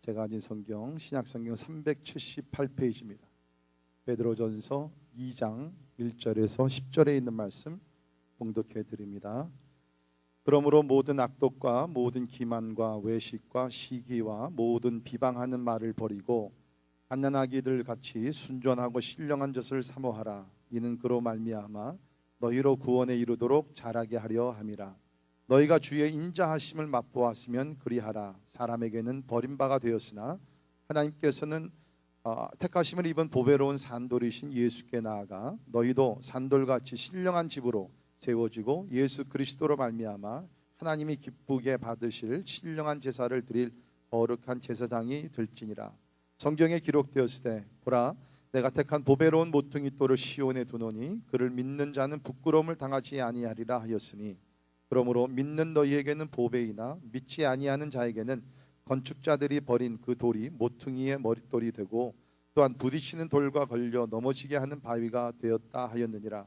제가 가진 성경 신약성경 378페이지입니다. 베드로전서 2장 1절에서 10절에 있는 말씀 봉독해 드립니다. 그러므로 모든 악독과 모든 기만과 외식과 시기와 모든 비방하는 말을 버리고 갓난아기들 같이 순전하고 신령한 젖을 사모하라. 이는 그로 말미암아 너희로 구원에 이르도록 자라게 하려 함이라. 너희가 주의 인자하심을 맛보았으면 그리하라. 사람에게는 버림바가 되었으나 하나님께서는 택하심을 입은 보배로운 산돌이신 예수께 나아가 너희도 산돌같이 신령한 집으로 세워지고 예수 그리스도로 말미암아 하나님이 기쁘게 받으실 신령한 제사를 드릴 거룩한 제사장이 될지니라. 성경에 기록되었으되 보라 내가 택한 보배로운 모퉁이 돌을 시온에 두노니 그를 믿는 자는 부끄러움을 당하지 아니하리라 하였으니 그러므로 믿는 너희에게는 보배이나 믿지 아니하는 자에게는 건축자들이 버린 그 돌이 모퉁이의 머릿돌이 되고 또한 부딪히는 돌과 걸려 넘어지게 하는 바위가 되었다 하였느니라.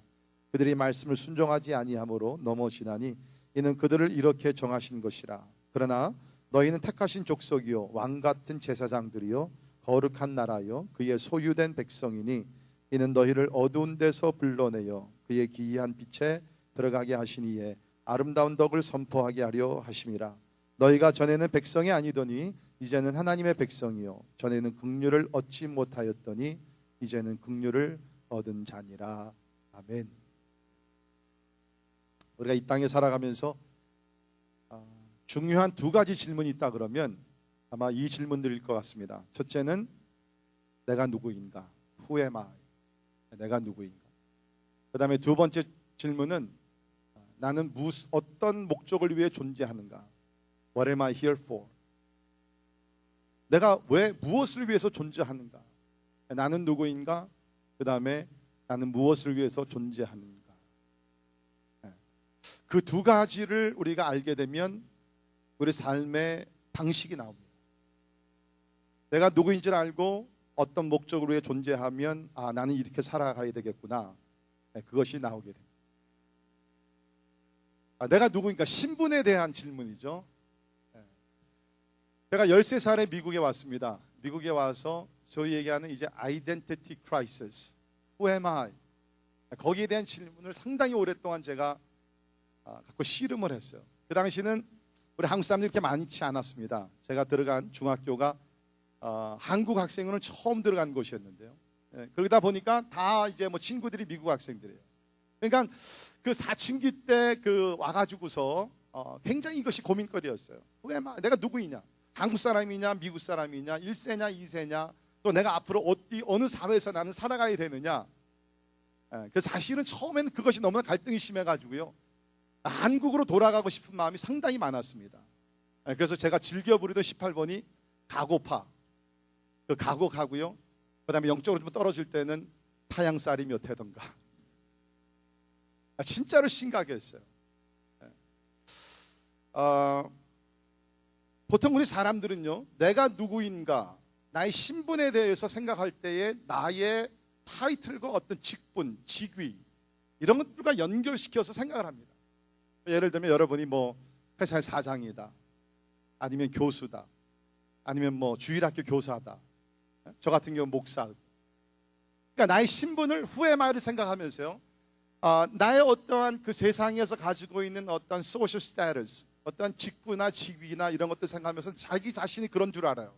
그들이 말씀을 순종하지 아니하므로 넘어지나니 이는 그들을 이렇게 정하신 것이라. 그러나 너희는 택하신 족속이요 왕같은 제사장들이요 거룩한 나라요 그의 소유된 백성이니 이는 너희를 어두운 데서 불러내어 그의 기이한 빛에 들어가게 하시니에 아름다운 덕을 선포하게 하려 하심이라. 너희가 전에는 백성이 아니더니 이제는 하나님의 백성이요 전에는 긍휼을 얻지 못하였더니 이제는 긍휼을 얻은 자니라. 아멘. 우리가 이 땅에 살아가면서 중요한 두 가지 질문이 있다 그러면 아마 이 질문들일 것 같습니다. 첫째는 내가 누구인가? Who am I? 내가 누구인가? 그 다음에 두 번째 질문은 나는 어떤 목적을 위해 존재하는가? What am I here for? 내가 왜 무엇을 위해서 존재하는가? 나는 누구인가? 그 다음에 나는 무엇을 위해서 존재하는가? 그 두 가지를 우리가 알게 되면 우리 삶의 방식이 나옵니다. 내가 누구인 줄 알고 어떤 목적을 위해 존재하면 나는 이렇게 살아가야 되겠구나. 그것이 나오게 됩니다. 내가 누구인가? 신분에 대한 질문이죠. 제가 13살에 미국에 왔습니다. 미국에 와서 소위 얘기하는 이제 identity crisis. Who am I? 거기에 대한 질문을 상당히 오랫동안 제가 갖고 씨름을 했어요. 그 당시는 우리 한국 사람들이 그렇게 많지 않았습니다. 제가 들어간 중학교가 한국 학생으로는 처음 들어간 곳이었는데요. 그러다 보니까 다 이제 뭐 친구들이 미국 학생들이에요. 그러니까 그 사춘기 때 와가지고서 굉장히 이것이 고민거리였어요. 왜 내가 누구이냐? 한국 사람이냐, 미국 사람이냐, 1세냐, 2세냐, 또 내가 앞으로 어느 사회에서 나는 살아가야 되느냐. 그래서 사실은 처음에는 그것이 너무나 갈등이 심해가지고요. 한국으로 돌아가고 싶은 마음이 상당히 많았습니다. 그래서 제가 즐겨 부르던 18번이 가고파. 그 가고가고요. 그 다음에 영적으로 좀 떨어질 때는 타양살이 몇 해던가. 진짜로 심각했어요. 보통 우리 사람들은요, 내가 누구인가, 나의 신분에 대해서 생각할 때에 나의 타이틀과 어떤 직분, 직위 이런 것들과 연결시켜서 생각을 합니다. 예를 들면 여러분이 뭐 회사의 사장이다, 아니면 교수다, 아니면 뭐 주일학교 교사다, 저 같은 경우 목사. 그러니까 나의 신분을 Who am I를 생각하면서요, 나의 어떠한 그 세상에서 가지고 있는 어떤 소셜 스테이터스, 어떤 직분이나 직위나 이런 것들 생각하면서 자기 자신이 그런 줄 알아요.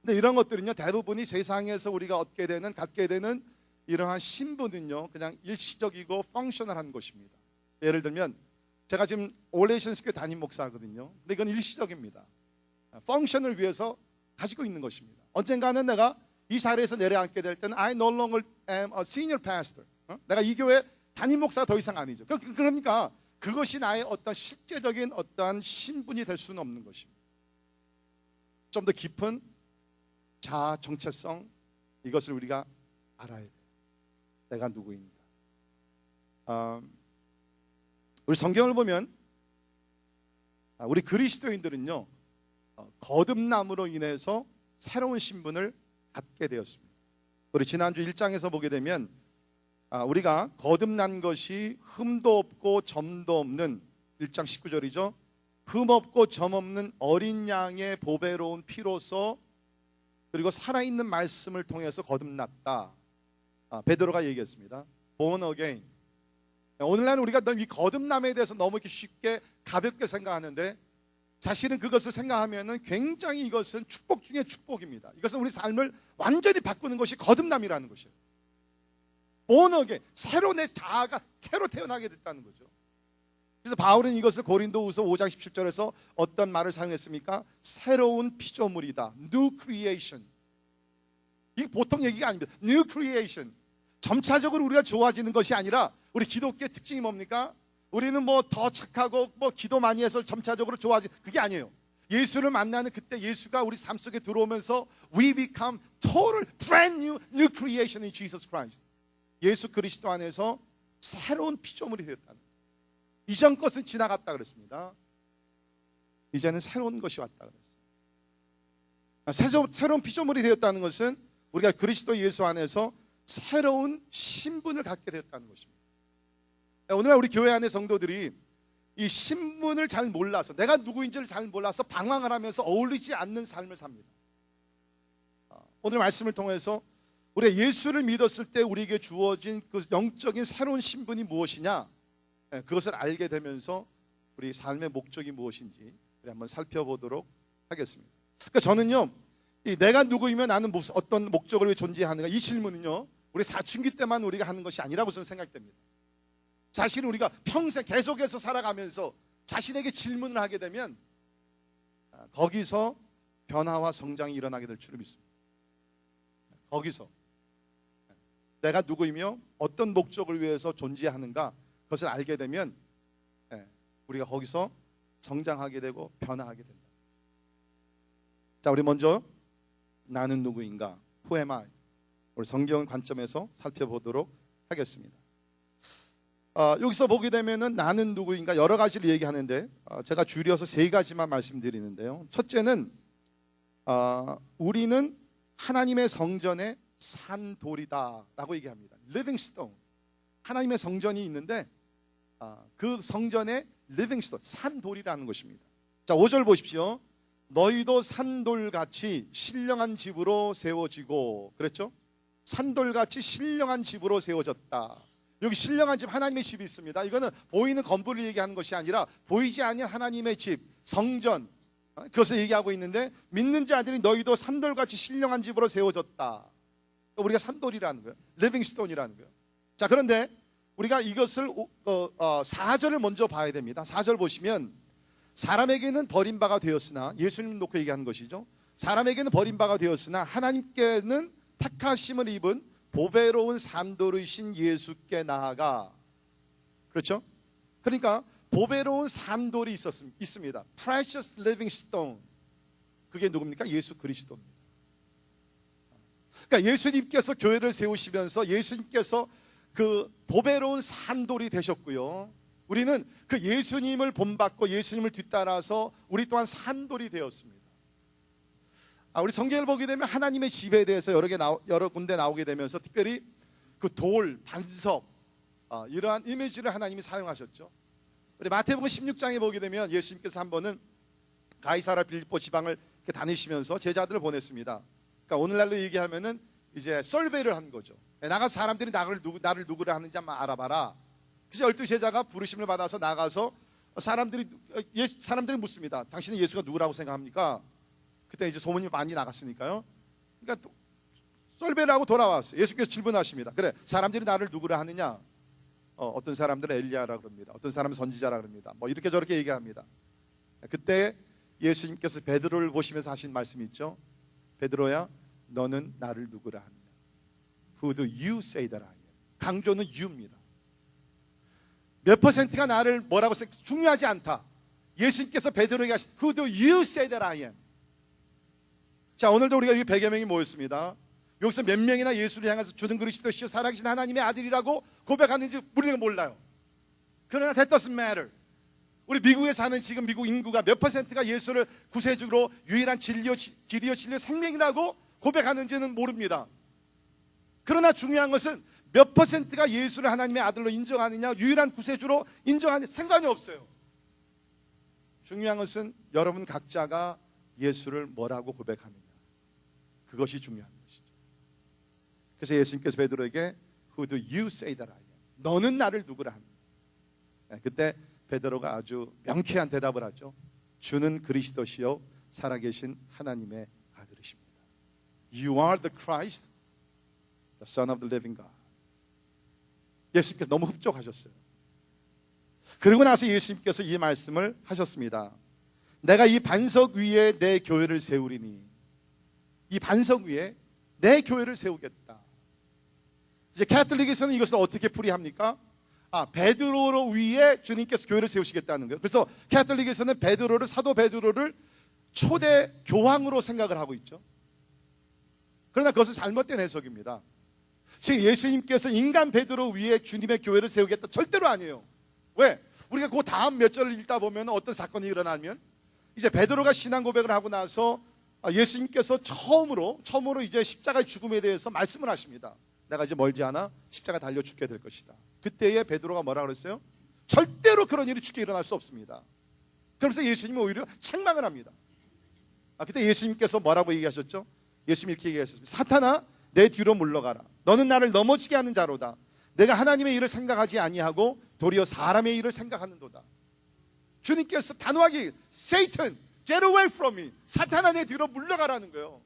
근데 이런 것들은요, 대부분이 세상에서 우리가 갖게 되는 이러한 신분은요, 그냥 일시적이고 펑셔널한 것입니다. 예를 들면 제가 지금 올레이션스교회 담임 목사거든요. 근데 이건 일시적입니다. 펑션을 위해서 가지고 있는 것입니다. 언젠가는 내가 이 자리에서 내려앉게 될 때는 I no longer am a senior pastor. 내가 이 교회 담임 목사가 더 이상 아니죠. 그러니까 그것이 나의 어떤 실제적인 어떤 신분이 될 수는 없는 것입니다. 좀 더 깊은 자아 정체성, 이것을 우리가 알아야 돼요. 내가 누구인가. 우리 성경을 보면 우리 그리스도인들은요, 거듭남으로 인해서 새로운 신분을 갖게 되었습니다. 우리 지난주 1장에서 보게 되면 우리가 거듭난 것이 흠도 없고 점도 없는 1장 19절이죠. 흠없고 점없는 어린 양의 보배로운 피로서 그리고 살아있는 말씀을 통해서 거듭났다. 베드로가 얘기했습니다. Born again. 오늘날 우리가 이 거듭남에 대해서 너무 이렇게 쉽게 가볍게 생각하는데 사실은 그것을 생각하면은 굉장히 이것은 축복 중에 축복입니다. 이것은 우리 삶을 완전히 바꾸는 것이 거듭남이라는 것이에요. Born again. 새로 내 자아가 새로 태어나게 됐다는 거죠. 그래서 바울은 이것을 고린도후서 5장 17절에서 어떤 말을 사용했습니까? 새로운 피조물이다. New creation. 이게 보통 얘기가 아닙니다. New creation. 점차적으로 우리가 좋아지는 것이 아니라 우리 기독교의 특징이 뭡니까? 우리는 뭐 더 착하고 뭐 기도 많이 해서 점차적으로 좋아지는 그게 아니에요. 예수를 만나는 그때 예수가 우리 삶 속에 들어오면서 we become total brand new creation in Jesus Christ. 예수 그리스도 안에서 새로운 피조물이 되었다는 거예요. 이전 것은 지나갔다 그랬습니다. 이제는 새로운 것이 왔다 그랬어요. 새로운 피조물이 되었다는 것은 우리가 그리스도 예수 안에서 새로운 신분을 갖게 되었다는 것입니다. 오늘날 우리 교회 안의 성도들이 이 신분을 잘 몰라서 내가 누구인지를 잘 몰라서 방황을 하면서 어울리지 않는 삶을 삽니다. 오늘 말씀을 통해서 우리가 예수를 믿었을 때 우리에게 주어진 그 영적인 새로운 신분이 무엇이냐, 그것을 알게 되면서 우리 삶의 목적이 무엇인지 한번 살펴보도록 하겠습니다. 그러니까 저는요, 이 내가 누구이면 나는 어떤 목적을 위해 존재하는가, 이 질문은요 우리 사춘기 때만 우리가 하는 것이 아니라고 저는 생각됩니다. 사실 우리가 평생 계속해서 살아가면서 자신에게 질문을 하게 되면 거기서 변화와 성장이 일어나게 될 줄을 믿습니다. 거기서 내가 누구이며 어떤 목적을 위해서 존재하는가, 그것을 알게 되면 우리가 거기서 성장하게 되고 변화하게 된다. 자, 우리 먼저 나는 누구인가, Who am I? 우리 성경 관점에서 살펴보도록 하겠습니다. 여기서 보게 되면은 나는 누구인가 여러 가지를 얘기하는데 제가 줄여서 세 가지만 말씀드리는데요. 첫째는 우리는 하나님의 성전의 산돌이다라고 얘기합니다. Living stone. 하나님의 성전이 있는데 그 성전의 living stone, 산돌이라는 것입니다. 자, 5절 보십시오. 너희도 산돌같이 신령한 집으로 세워지고, 그랬죠? 산돌같이 신령한 집으로 세워졌다. 여기 신령한 집, 하나님의 집이 있습니다. 이거는 보이는 건물을 얘기하는 것이 아니라 보이지 않는 하나님의 집, 성전, 그것을 얘기하고 있는데 믿는 자들이 너희도 산돌같이 신령한 집으로 세워졌다. 우리가 산돌이라는 거예요. 리빙스톤이라는 거예요. 자, 그런데 우리가 이것을 4절을 먼저 봐야 됩니다. 4절 보시면 사람에게는 버림바가 되었으나, 예수님 놓고 얘기하는 것이죠. 사람에게는 버림바가 되었으나 하나님께는 택하심을 입은 보배로운 산돌이신 예수께 나아가. 그렇죠? 그러니까 보배로운 산돌이 있습니다. Precious living stone. 그게 누굽니까? 예수 그리스도입니다. 그러니까 예수님께서 교회를 세우시면서 예수님께서 그 보배로운 산돌이 되셨고요. 우리는 그 예수님을 본받고 예수님을 뒤따라서 우리 또한 산돌이 되었습니다. 우리 성경을 보게 되면 하나님의 집에 대해서 여러 군데 나오게 되면서 특별히 그 돌, 반석, 이러한 이미지를 하나님이 사용하셨죠. 우리 마태복음 16장에 보게 되면 예수님께서 한 번은 가이사랴 빌립보 지방을 이렇게 다니시면서 제자들을 보냈습니다. 그러니까 오늘날로 얘기하면은 이제 설베이를 한 거죠. 나가서 사람들이 나를 누구를 하는지 한번 알아봐라. 그래서 12제자가 부르심을 받아서 나가서 사람들이 묻습니다. 당신은 예수가 누구라고 생각합니까? 그때 이제 소문이 많이 나갔으니까요. 그러니까 썰베를 하고 돌아왔어요. 예수께서 질문하십니다. 그래, 사람들이 나를 누구라 하느냐? 어떤 사람들은 엘리야라 그럽니다. 어떤 사람은 선지자라 그럽니다. 뭐 이렇게 저렇게 얘기합니다. 그때 예수님께서 베드로를 보시면서 하신 말씀이 있죠. 베드로야, 너는 나를 누구라 하느냐? Who do you say that I am? 강조는 you입니다. 몇 퍼센트가 나를 뭐라고 중요하지 않다. 예수님께서 베드로에게 하신 Who do you say that I am? 자, 오늘도 우리가 여기 100여 명이 모였습니다. 여기서 몇 명이나 예수를 향해서 주는 그리스도시요 살아계신 하나님의 아들이라고 고백하는지 우리는 몰라요. 그러나 that doesn't matter. 우리 미국에 사는 지금 미국 인구가 몇 퍼센트가 예수를 구세주로 유일한 진리요 길이요 진리요 생명이라고 고백하는지는 모릅니다. 그러나 중요한 것은 몇 퍼센트가 예수를 하나님의 아들로 인정하느냐, 유일한 구세주로 인정하느냐, 상관이 없어요. 중요한 것은 여러분 각자가 예수를 뭐라고 고백하느냐, 그것이 중요한 것이죠. 그래서 예수님께서 베드로에게 Who do you say that I am? 너는 나를 누구라 하느냐. 그때 베드로가 아주 명쾌한 대답을 하죠. 주는 그리스도시요 살아계신 하나님의 아들이십니다. You are the Christ, the Son of the living God. 예수님께서 너무 흡족하셨어요. 그리고 나서 예수님께서 이 말씀을 하셨습니다. 내가 이 반석 위에 내 교회를 세우리니, 이 반석 위에 내 교회를 세우겠다. 이제 캐톨릭에서는 이것을 어떻게 풀이합니까? 베드로 위에 주님께서 교회를 세우시겠다는 거예요. 그래서 캐톨릭에서는 베드로를, 사도 베드로를 초대 교황으로 생각을 하고 있죠. 그러나 그것은 잘못된 해석입니다. 지금 예수님께서 인간 베드로 위에 주님의 교회를 세우겠다 절대로 아니에요. 왜? 우리가 그 다음 몇 절을 읽다 보면 어떤 사건이 일어나면, 이제 베드로가 신앙 고백을 하고 나서 예수님께서 처음으로 이제 십자가의 죽음에 대해서 말씀을 하십니다. 내가 이제 멀지 않아 십자가 달려 죽게 될 것이다. 그때에 베드로가 뭐라 그랬어요? 절대로 그런 일이 죽게 일어날 수 없습니다. 그러면서 예수님은 오히려 책망을 합니다. 그때 예수님께서 뭐라고 얘기하셨죠? 예수님이 이렇게 얘기하셨습니다. 사탄아, 내 뒤로 물러가라. 너는 나를 넘어지게 하는 자로다. 내가 하나님의 일을 생각하지 아니하고 도리어 사람의 일을 생각하는도다. 주님께서 단호하게 Satan, get away from me. 사탄아, 내 뒤로 물러가라는 거예요.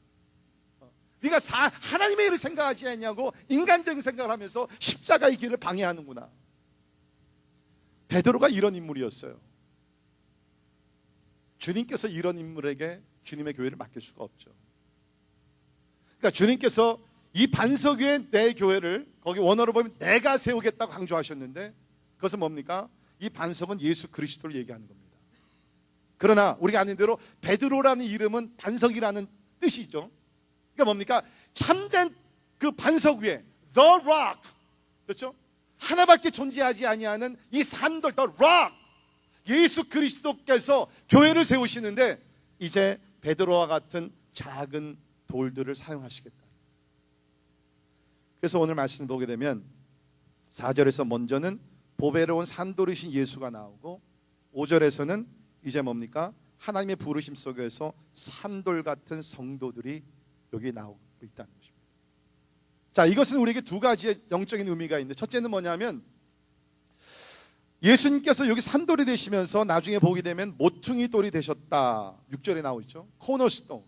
네가 하나님의 일을 생각하지 않냐고 인간적인 생각을 하면서 십자가의 길을 방해하는구나. 베드로가 이런 인물이었어요. 주님께서 이런 인물에게 주님의 교회를 맡길 수가 없죠. 그러니까 주님께서 이 반석 위에 내 교회를, 거기 원어로 보면 내가 세우겠다고 강조하셨는데, 그것은 뭡니까? 이 반석은 예수 그리스도를 얘기하는 겁니다. 그러나 우리가 아는 대로 베드로라는 이름은 반석이라는 뜻이죠. 그러니까 뭡니까? 참된 그 반석 위에 The Rock, 그렇죠? 하나밖에 존재하지 아니하는 이 산돌, The Rock, 예수 그리스도께서 교회를 세우시는데, 이제 베드로와 같은 작은 돌들을 사용하시겠다. 그래서 오늘 말씀을 보게 되면 4절에서 먼저는 보배로운 산돌이신 예수가 나오고, 5절에서는 이제 뭡니까? 하나님의 부르심 속에서 산돌 같은 성도들이 여기 나오고 있다는 것입니다. 자, 이것은 우리에게 두 가지의 영적인 의미가 있는데, 첫째는 뭐냐면 예수님께서 여기 산돌이 되시면서 나중에 보게 되면 모퉁이 돌이 되셨다. 6절에 나오고 있죠. 코너스톤.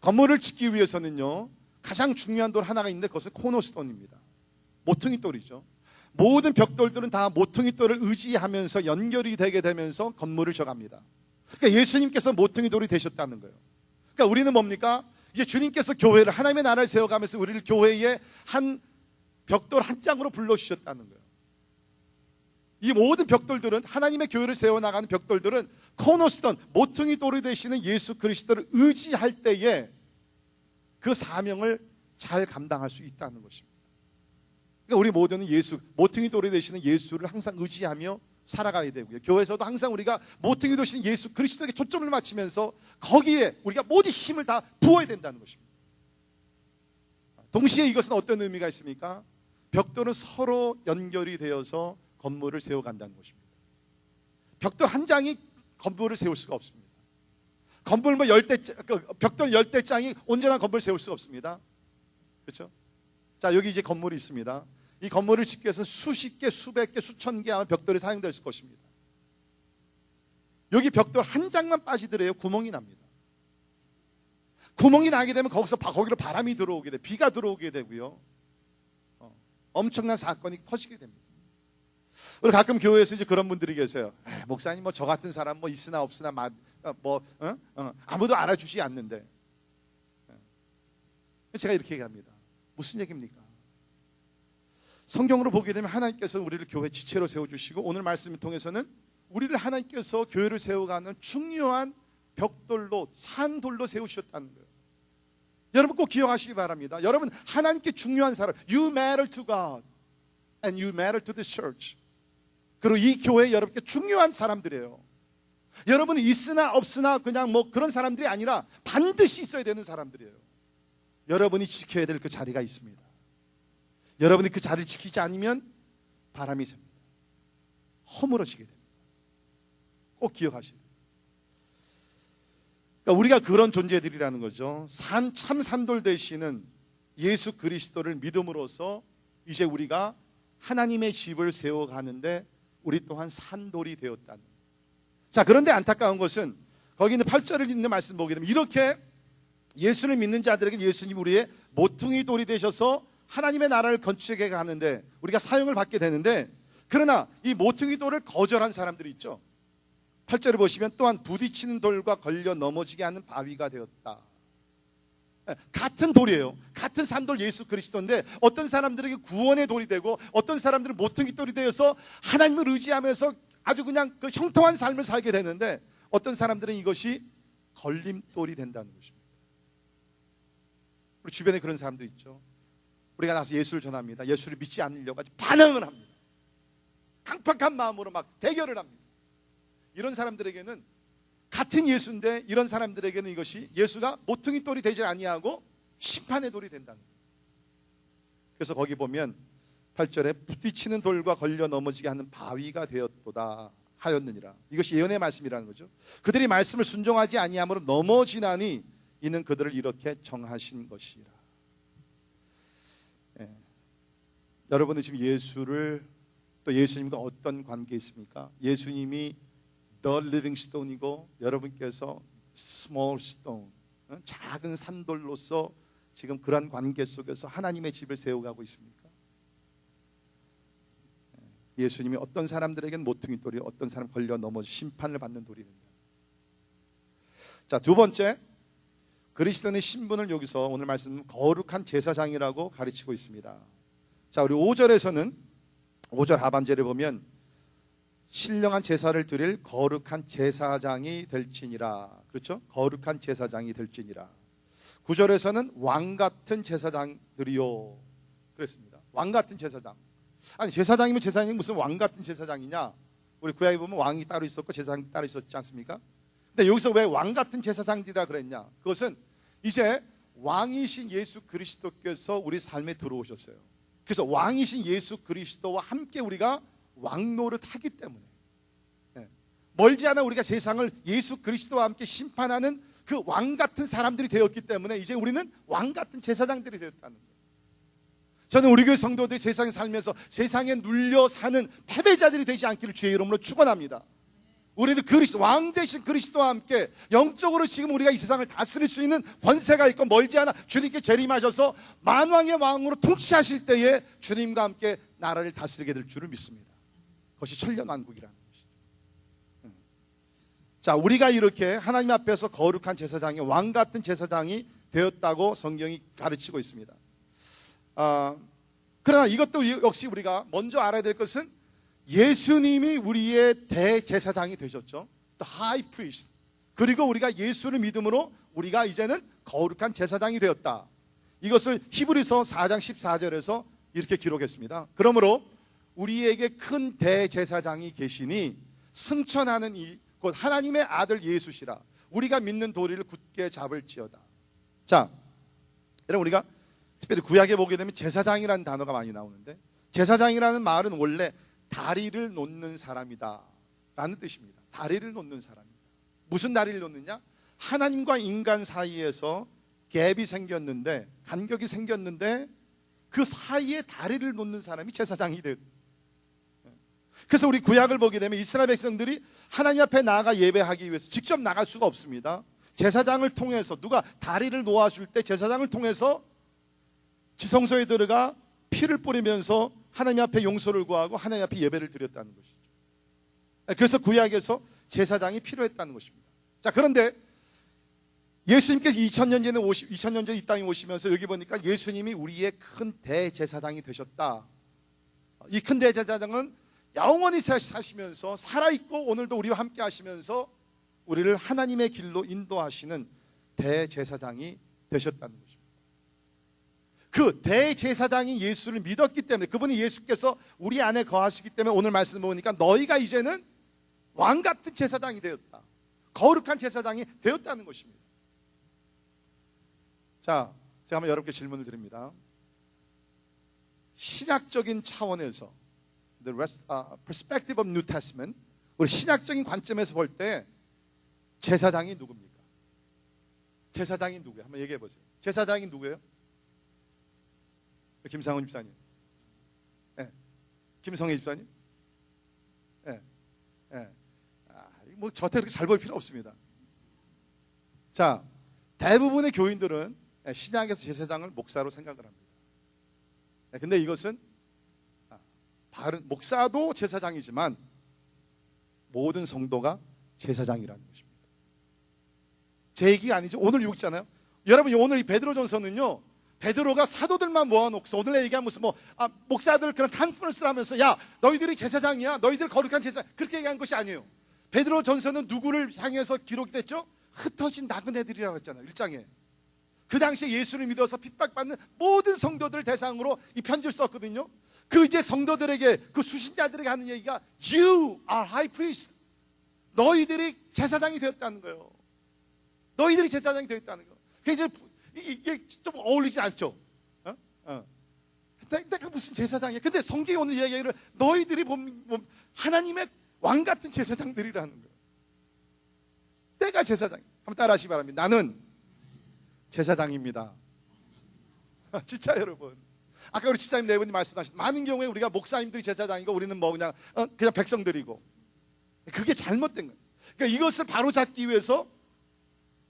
건물을 짓기 위해서는요, 가장 중요한 돌 하나가 있는데 그것은 코너스톤입니다. 모퉁이 돌이죠. 모든 벽돌들은 다 모퉁이 돌을 의지하면서 연결이 되게 되면서 건물을 져갑니다. 그러니까 예수님께서 모퉁이 돌이 되셨다는 거예요. 그러니까 우리는 뭡니까? 이제 주님께서 교회를, 하나님의 나라를 세워가면서 우리를 교회의 한 벽돌 한 장으로 불러주셨다는 거예요. 이 모든 벽돌들은, 하나님의 교회를 세워나가는 벽돌들은 코너스톤, 모퉁이 돌이 되시는 예수 그리스도를 의지할 때에 그 사명을 잘 감당할 수 있다는 것입니다. 그러니까 우리 모두는 예수, 모퉁이 돌이 되시는 예수를 항상 의지하며 살아가야 되고요. 교회에서도 항상 우리가 모퉁이 되시는 예수 그리스도에게 초점을 맞추면서 거기에 우리가 모든 힘을 다 부어야 된다는 것입니다. 동시에 이것은 어떤 의미가 있습니까? 벽돌은 서로 연결이 되어서 건물을 세워간다는 것입니다. 벽돌 한 장이 건물을 세울 수가 없습니다. 건물 벽돌 10대장이 온전한 건물을 세울 수가 없습니다. 그렇죠? 자, 여기 이제 건물이 있습니다. 이 건물을 짓기 위해서는 수십 개, 수백 개, 수천 개 아마 벽돌이 사용될 것입니다. 여기 벽돌 한 장만 빠지더라도 구멍이 납니다. 구멍이 나게 되면 거기로 바람이 들어오게 돼, 비가 들어오게 되고요. 엄청난 사건이 터지게 됩니다. 우리 가끔 교회에서 이제 그런 분들이 계세요. 목사님, 저 같은 사람 있으나 없으나 아무도 알아주지 않는데. 제가 이렇게 얘기합니다. 무슨 얘기입니까? 성경으로 보게 되면 하나님께서 우리를 교회 지체로 세워주시고, 오늘 말씀을 통해서는 우리를 하나님께서 교회를 세워가는 중요한 벽돌로, 산돌로 세우셨다는 거예요. 여러분 꼭 기억하시기 바랍니다. 여러분 하나님께 중요한 사람, You matter to God and you matter to the church. 그리고 이 교회에 여러분께 중요한 사람들이에요. 여러분이 있으나 없으나 그냥 그런 사람들이 아니라 반드시 있어야 되는 사람들이에요. 여러분이 지켜야 될 그 자리가 있습니다. 여러분이 그 자리를 지키지 않으면 바람이 셉니다. 허물어지게 됩니다. 꼭 기억하시고, 그러니까 우리가 그런 존재들이라는 거죠. 참 산돌 되시는 예수 그리스도를 믿음으로써 이제 우리가 하나님의 집을 세워가는데 우리 또한 산돌이 되었다는. 자, 그런데 안타까운 것은 거기 있는 8절을 읽는 말씀 보게 되면 이렇게 예수를 믿는 자들에게 예수님 우리의 모퉁이 돌이 되셔서 하나님의 나라를 건축해 가는데 우리가 사용을 받게 되는데, 그러나 이 모퉁이 돌을 거절한 사람들이 있죠. 8절을 보시면 또한 부딪히는 돌과 걸려 넘어지게 하는 바위가 되었다. 같은 돌이에요. 같은 산돌 예수 그리스도인데 어떤 사람들에게 구원의 돌이 되고 어떤 사람들은 모퉁이 돌이 되어서 하나님을 의지하면서 아주 그냥 그 형통한 삶을 살게 되는데, 어떤 사람들은 이것이 걸림돌이 된다는 것입니다. 우리 주변에 그런 사람도 있죠. 우리가 나서 예수를 전합니다. 예수를 믿지 않으려고 아주 반항을 합니다. 강팍한 마음으로 막 대결을 합니다. 이런 사람들에게는 같은 예수인데 이런 사람들에게는 이것이 예수가 모퉁이 돌이 되지 아니하고 심판의 돌이 된다는 거예요. 그래서 거기 보면 8절에 부딪히는 돌과 걸려 넘어지게 하는 바위가 되었도다 하였느니라. 이것이 예언의 말씀이라는 거죠. 그들이 말씀을 순종하지 아니함으로 넘어지나니 이는 그들을 이렇게 정하신 것이라. 여러분은 지금 예수를, 또 예수님과 어떤 관계에 있습니까? 예수님이 The Living Stone이고 여러분께서 Small Stone, 작은 산돌로서 지금 그런 관계 속에서 하나님의 집을 세워가고 있습니까? 예수님이 어떤 사람들에게는 모퉁이 돌이, 어떤 사람 걸려 넘어 심판을 받는 돌이 된다. 자, 두 번째, 그리스도인의 신분을 여기서 오늘 말씀 거룩한 제사장이라고 가르치고 있습니다. 자, 우리 5절에서는 5절 하반절에 보면 신령한 제사를 드릴 거룩한 제사장이 될지니라. 그렇죠? 거룩한 제사장이 될지니라. 9절에서는 왕 같은 제사장들이요 그랬습니다. 왕 같은 제사장. 아니, 제사장이면 제사장이 무슨 왕 같은 제사장이냐? 우리 구약에 보면 왕이 따로 있었고 제사장이 따로 있었지 않습니까? 근데 여기서 왜 왕 같은 제사장들이라 그랬냐? 그것은 이제 왕이신 예수 그리스도께서 우리 삶에 들어오셨어요. 그래서 왕이신 예수 그리스도와 함께 우리가 왕노릇 하기 때문에, 멀지 않아 우리가 세상을 예수 그리스도와 함께 심판하는 그 왕 같은 사람들이 되었기 때문에 이제 우리는 왕 같은 제사장들이 되었다는 거예요. 저는 우리 교회 성도들이 세상에 살면서 세상에 눌려 사는 패배자들이 되지 않기를 주의 이름으로 축원합니다. 우리도 그리스도, 왕 대신 그리스도와 함께 영적으로 지금 우리가 이 세상을 다스릴 수 있는 권세가 있고, 멀지 않아 주님께 재림하셔서 만왕의 왕으로 통치하실 때에 주님과 함께 나라를 다스리게 될 줄을 믿습니다. 그것이 천년왕국이라는 것이죠. 자, 우리가 이렇게 하나님 앞에서 거룩한 제사장이, 왕 같은 제사장이 되었다고 성경이 가르치고 있습니다. 그러나 이것도 역시 우리가 먼저 알아야 될 것은 예수님이 우리의 대제사장이 되셨죠. The High Priest. 그리고 우리가 예수를 믿음으로 우리가 이제는 거룩한 제사장이 되었다. 이것을 히브리서 4장 14절에서 이렇게 기록했습니다. 그러므로 우리에게 큰 대제사장이 계시니 승천하는 이 곧 하나님의 아들 예수시라. 우리가 믿는 도리를 굳게 잡을지어다. 자, 여러분, 우리가 특별히 구약에 보게 되면 제사장이라는 단어가 많이 나오는데, 제사장이라는 말은 원래 다리를 놓는 사람이다 라는 뜻입니다. 다리를 놓는 사람이다. 무슨 다리를 놓느냐? 하나님과 인간 사이에서 갭이 생겼는데, 간격이 생겼는데 그 사이에 다리를 놓는 사람이 제사장이 되었다. 그래서 우리 구약을 보게 되면 이스라엘 백성들이 하나님 앞에 나아가 예배하기 위해서 직접 나갈 수가 없습니다. 제사장을 통해서, 누가 다리를 놓아줄 때 제사장을 통해서 지성소에 들어가 피를 뿌리면서 하나님 앞에 용서를 구하고 하나님 앞에 예배를 드렸다는 것이죠. 그래서 구약에서 제사장이 필요했다는 것입니다. 자, 그런데 예수님께서 2000년 전에 이 땅에 오시면서 여기 보니까 예수님이 우리의 큰 대제사장이 되셨다. 이 큰 대제사장은 영원히 사시면서 살아있고 오늘도 우리와 함께 하시면서 우리를 하나님의 길로 인도하시는 대제사장이 되셨다는 것입니다. 그 대제사장이 예수를 믿었기 때문에, 그분이 예수께서 우리 안에 거하시기 때문에 오늘 말씀 보니까 너희가 이제는 왕같은 제사장이 되었다. 거룩한 제사장이 되었다는 것입니다. 자, 제가 한번 여러분께 질문을 드립니다. 신약적인 차원에서 The perspective of New Testament, 우리 신약적인 관점에서 볼 때 제사장이 누굽니까? 제사장이 누구예요? 한번 얘기해 보세요. 제사장이 누구예요? 김상훈 집사님, 네. 김성희 집사님, 네. 네. 뭐 저한테 그렇게 잘 볼 필요 없습니다. 자, 대부분의 교인들은 신약에서 제사장을 목사로 생각을 합니다. 근데 이것은 바른 목사도 제사장이지만 모든 성도가 제사장이라는 것입니다. 제 얘기가 아니죠. 오늘 여기 있잖아요. 여러분, 오늘 이 베드로전서는요, 베드로가 사도들만 모아놓고서 오늘 얘기한 무슨 목사들 그런 컨퍼런스를 하면서 야, 너희들이 제사장이야, 너희들 거룩한 제사, 그렇게 얘기한 것이 아니에요. 베드로전서는 누구를 향해서 기록이 됐죠? 흩어진 나그네들이라고 했잖아요. 1장에. 그 당시에 예수를 믿어서 핍박받는 모든 성도들 대상으로 이 편지를 썼거든요. 그 이제 성도들에게, 그 수신자들에게 하는 얘기가 You are high priest. 너희들이 제사장이 되었다는 거예요. 너희들이 제사장이 되었다는 거예요. 이게 좀 어울리지 않죠? 내가 무슨 제사장이야? 근데 성경이 오늘 이야기를 너희들이 하나님의 왕 같은 제사장들이라는 거예요. 내가 제사장. 한번 따라하시기 바랍니다. 나는 제사장입니다. 진짜 여러분. 아까 우리 집사님 네 분이 말씀하신 많은 경우에 우리가 목사님들이 제사장이고 우리는 뭐 그냥 백성들이고, 그게 잘못된 거예요. 그러니까 이것을 바로잡기 위해서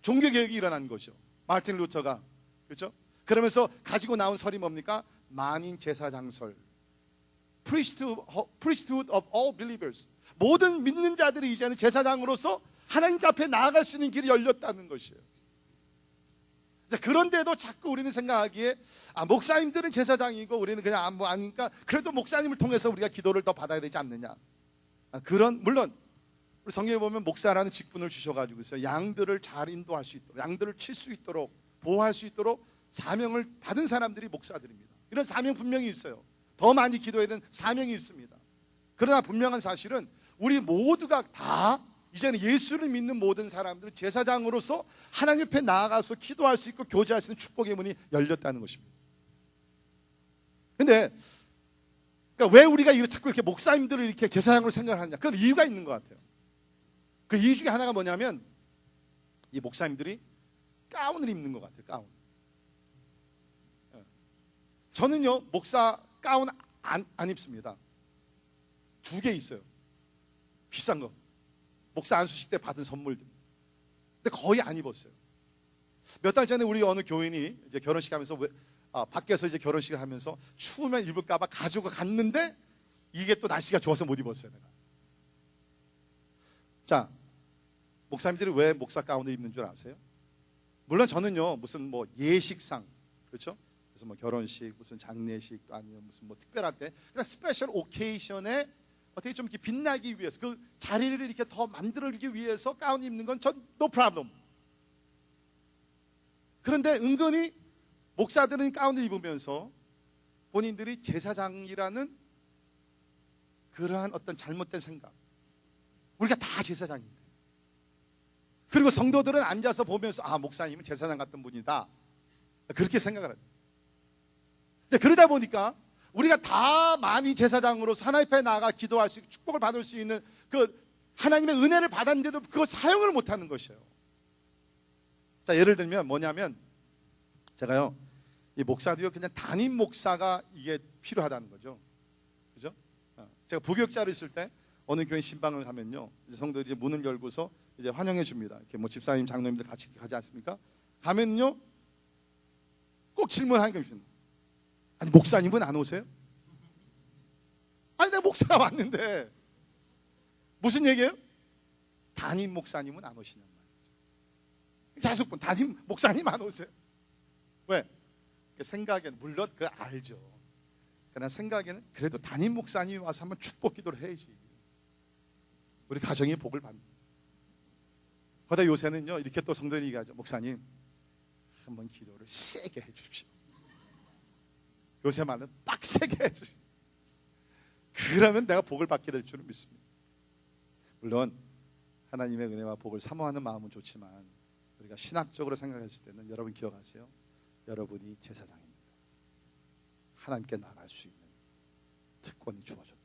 종교개혁이 일어난 거죠. 마르틴 루터가, 그렇죠? 그러면서 가지고 나온 설이 뭡니까? 만인 제사장설. Priesthood of all believers. 모든 믿는 자들이 이제는 제사장으로서 하나님 앞에 나아갈 수 있는 길이 열렸다는 것이에요. 그런데도 자꾸 우리는 생각하기에 목사님들은 제사장이고 우리는 그냥 아니니까 그래도 목사님을 통해서 우리가 기도를 더 받아야 되지 않느냐. 물론 우리 성경에 보면 목사라는 직분을 주셔가지고 있어요. 양들을 잘 인도할 수 있도록, 양들을 칠 수 있도록, 보호할 수 있도록 사명을 받은 사람들이 목사들입니다. 이런 사명 분명히 있어요. 더 많이 기도해야 되는 사명이 있습니다. 그러나 분명한 사실은 우리 모두가 다 이제는 예수를 믿는 모든 사람들은 제사장으로서 하나님 앞에 나아가서 기도할 수 있고 교제할 수 있는 축복의 문이 열렸다는 것입니다. 근데 그러니까 왜 우리가 자꾸 이렇게 목사님들을 이렇게 제사장으로 생각하느냐? 그건 이유가 있는 것 같아요. 그 이유 중에 하나가 뭐냐면 이 목사님들이 가운을 입는 것 같아요. 가운. 저는요 목사 가운 안 입습니다. 2개 있어요. 비싼 거. 목사 안수식 때 받은 선물들. 근데 거의 안 입었어요. 몇 달 전에 우리 어느 교인이 이제 결혼식 하면서 밖에서 이제 결혼식을 하면서 추우면 입을까봐 가지고 갔는데 이게 또 날씨가 좋아서 못 입었어요. 내가. 자, 목사님들이 왜 목사 가운을 입는 줄 아세요? 물론 저는요 무슨 예식상, 그렇죠? 그래서 결혼식, 무슨 장례식, 또 아니면 무슨 특별할 때 그냥 스페셜 오케이션에 어떻게 좀 이렇게 빛나기 위해서 그 자리를 이렇게 더 만들기 위해서 가운 입는 건 전 no problem. 그런데 은근히 목사들은 가운을 입으면서 본인들이 제사장이라는 그러한 어떤 잘못된 생각, 우리가 다 제사장인데, 그리고 성도들은 앉아서 보면서 목사님은 제사장 같은 분이다, 그렇게 생각을 해요. 그러다 보니까 우리가 다 많이 제사장으로서 하나님 앞에 나아가 기도할 수 있고 축복을 받을 수 있는 그 하나님의 은혜를 받았는데도 그걸 사용을 못하는 것이에요. 자, 예를 들면 뭐냐면 제가요 이 목사도요 그냥 담임 목사가 이게 필요하다는 거죠. 그죠? 제가 부교육자로 있을 때 어느 교회 신방을 가면요 이제 성도들이 이제 문을 열고서 이제 환영해 줍니다. 이렇게 집사님, 장로님들 같이 가지 않습니까? 가면요 꼭 질문하는 게 있습니다. 아니 목사님은 안 오세요? 아니 내가 목사가 왔는데 무슨 얘기예요? 담임 목사님은 안 오시냔 말이죠. 계속 담임 목사님 안 오세요? 왜? 생각에는 물론 그거 알죠. 그러나 생각에는 그래도 담임 목사님이 와서 한번 축복 기도를 해야지 우리 가정의 복을 받는. 그러다 요새는요 이렇게 또 성도들이 얘기하죠. 목사님 한번 기도를 세게 해주십시오. 요새 말은 빡세게 해주십시오. 그러면 내가 복을 받게 될 줄은 믿습니다. 물론 하나님의 은혜와 복을 사모하는 마음은 좋지만 우리가 신학적으로 생각했을 때는 여러분 기억하세요. 여러분이 제사장입니다. 하나님께 나갈 수 있는 특권이 주어졌다.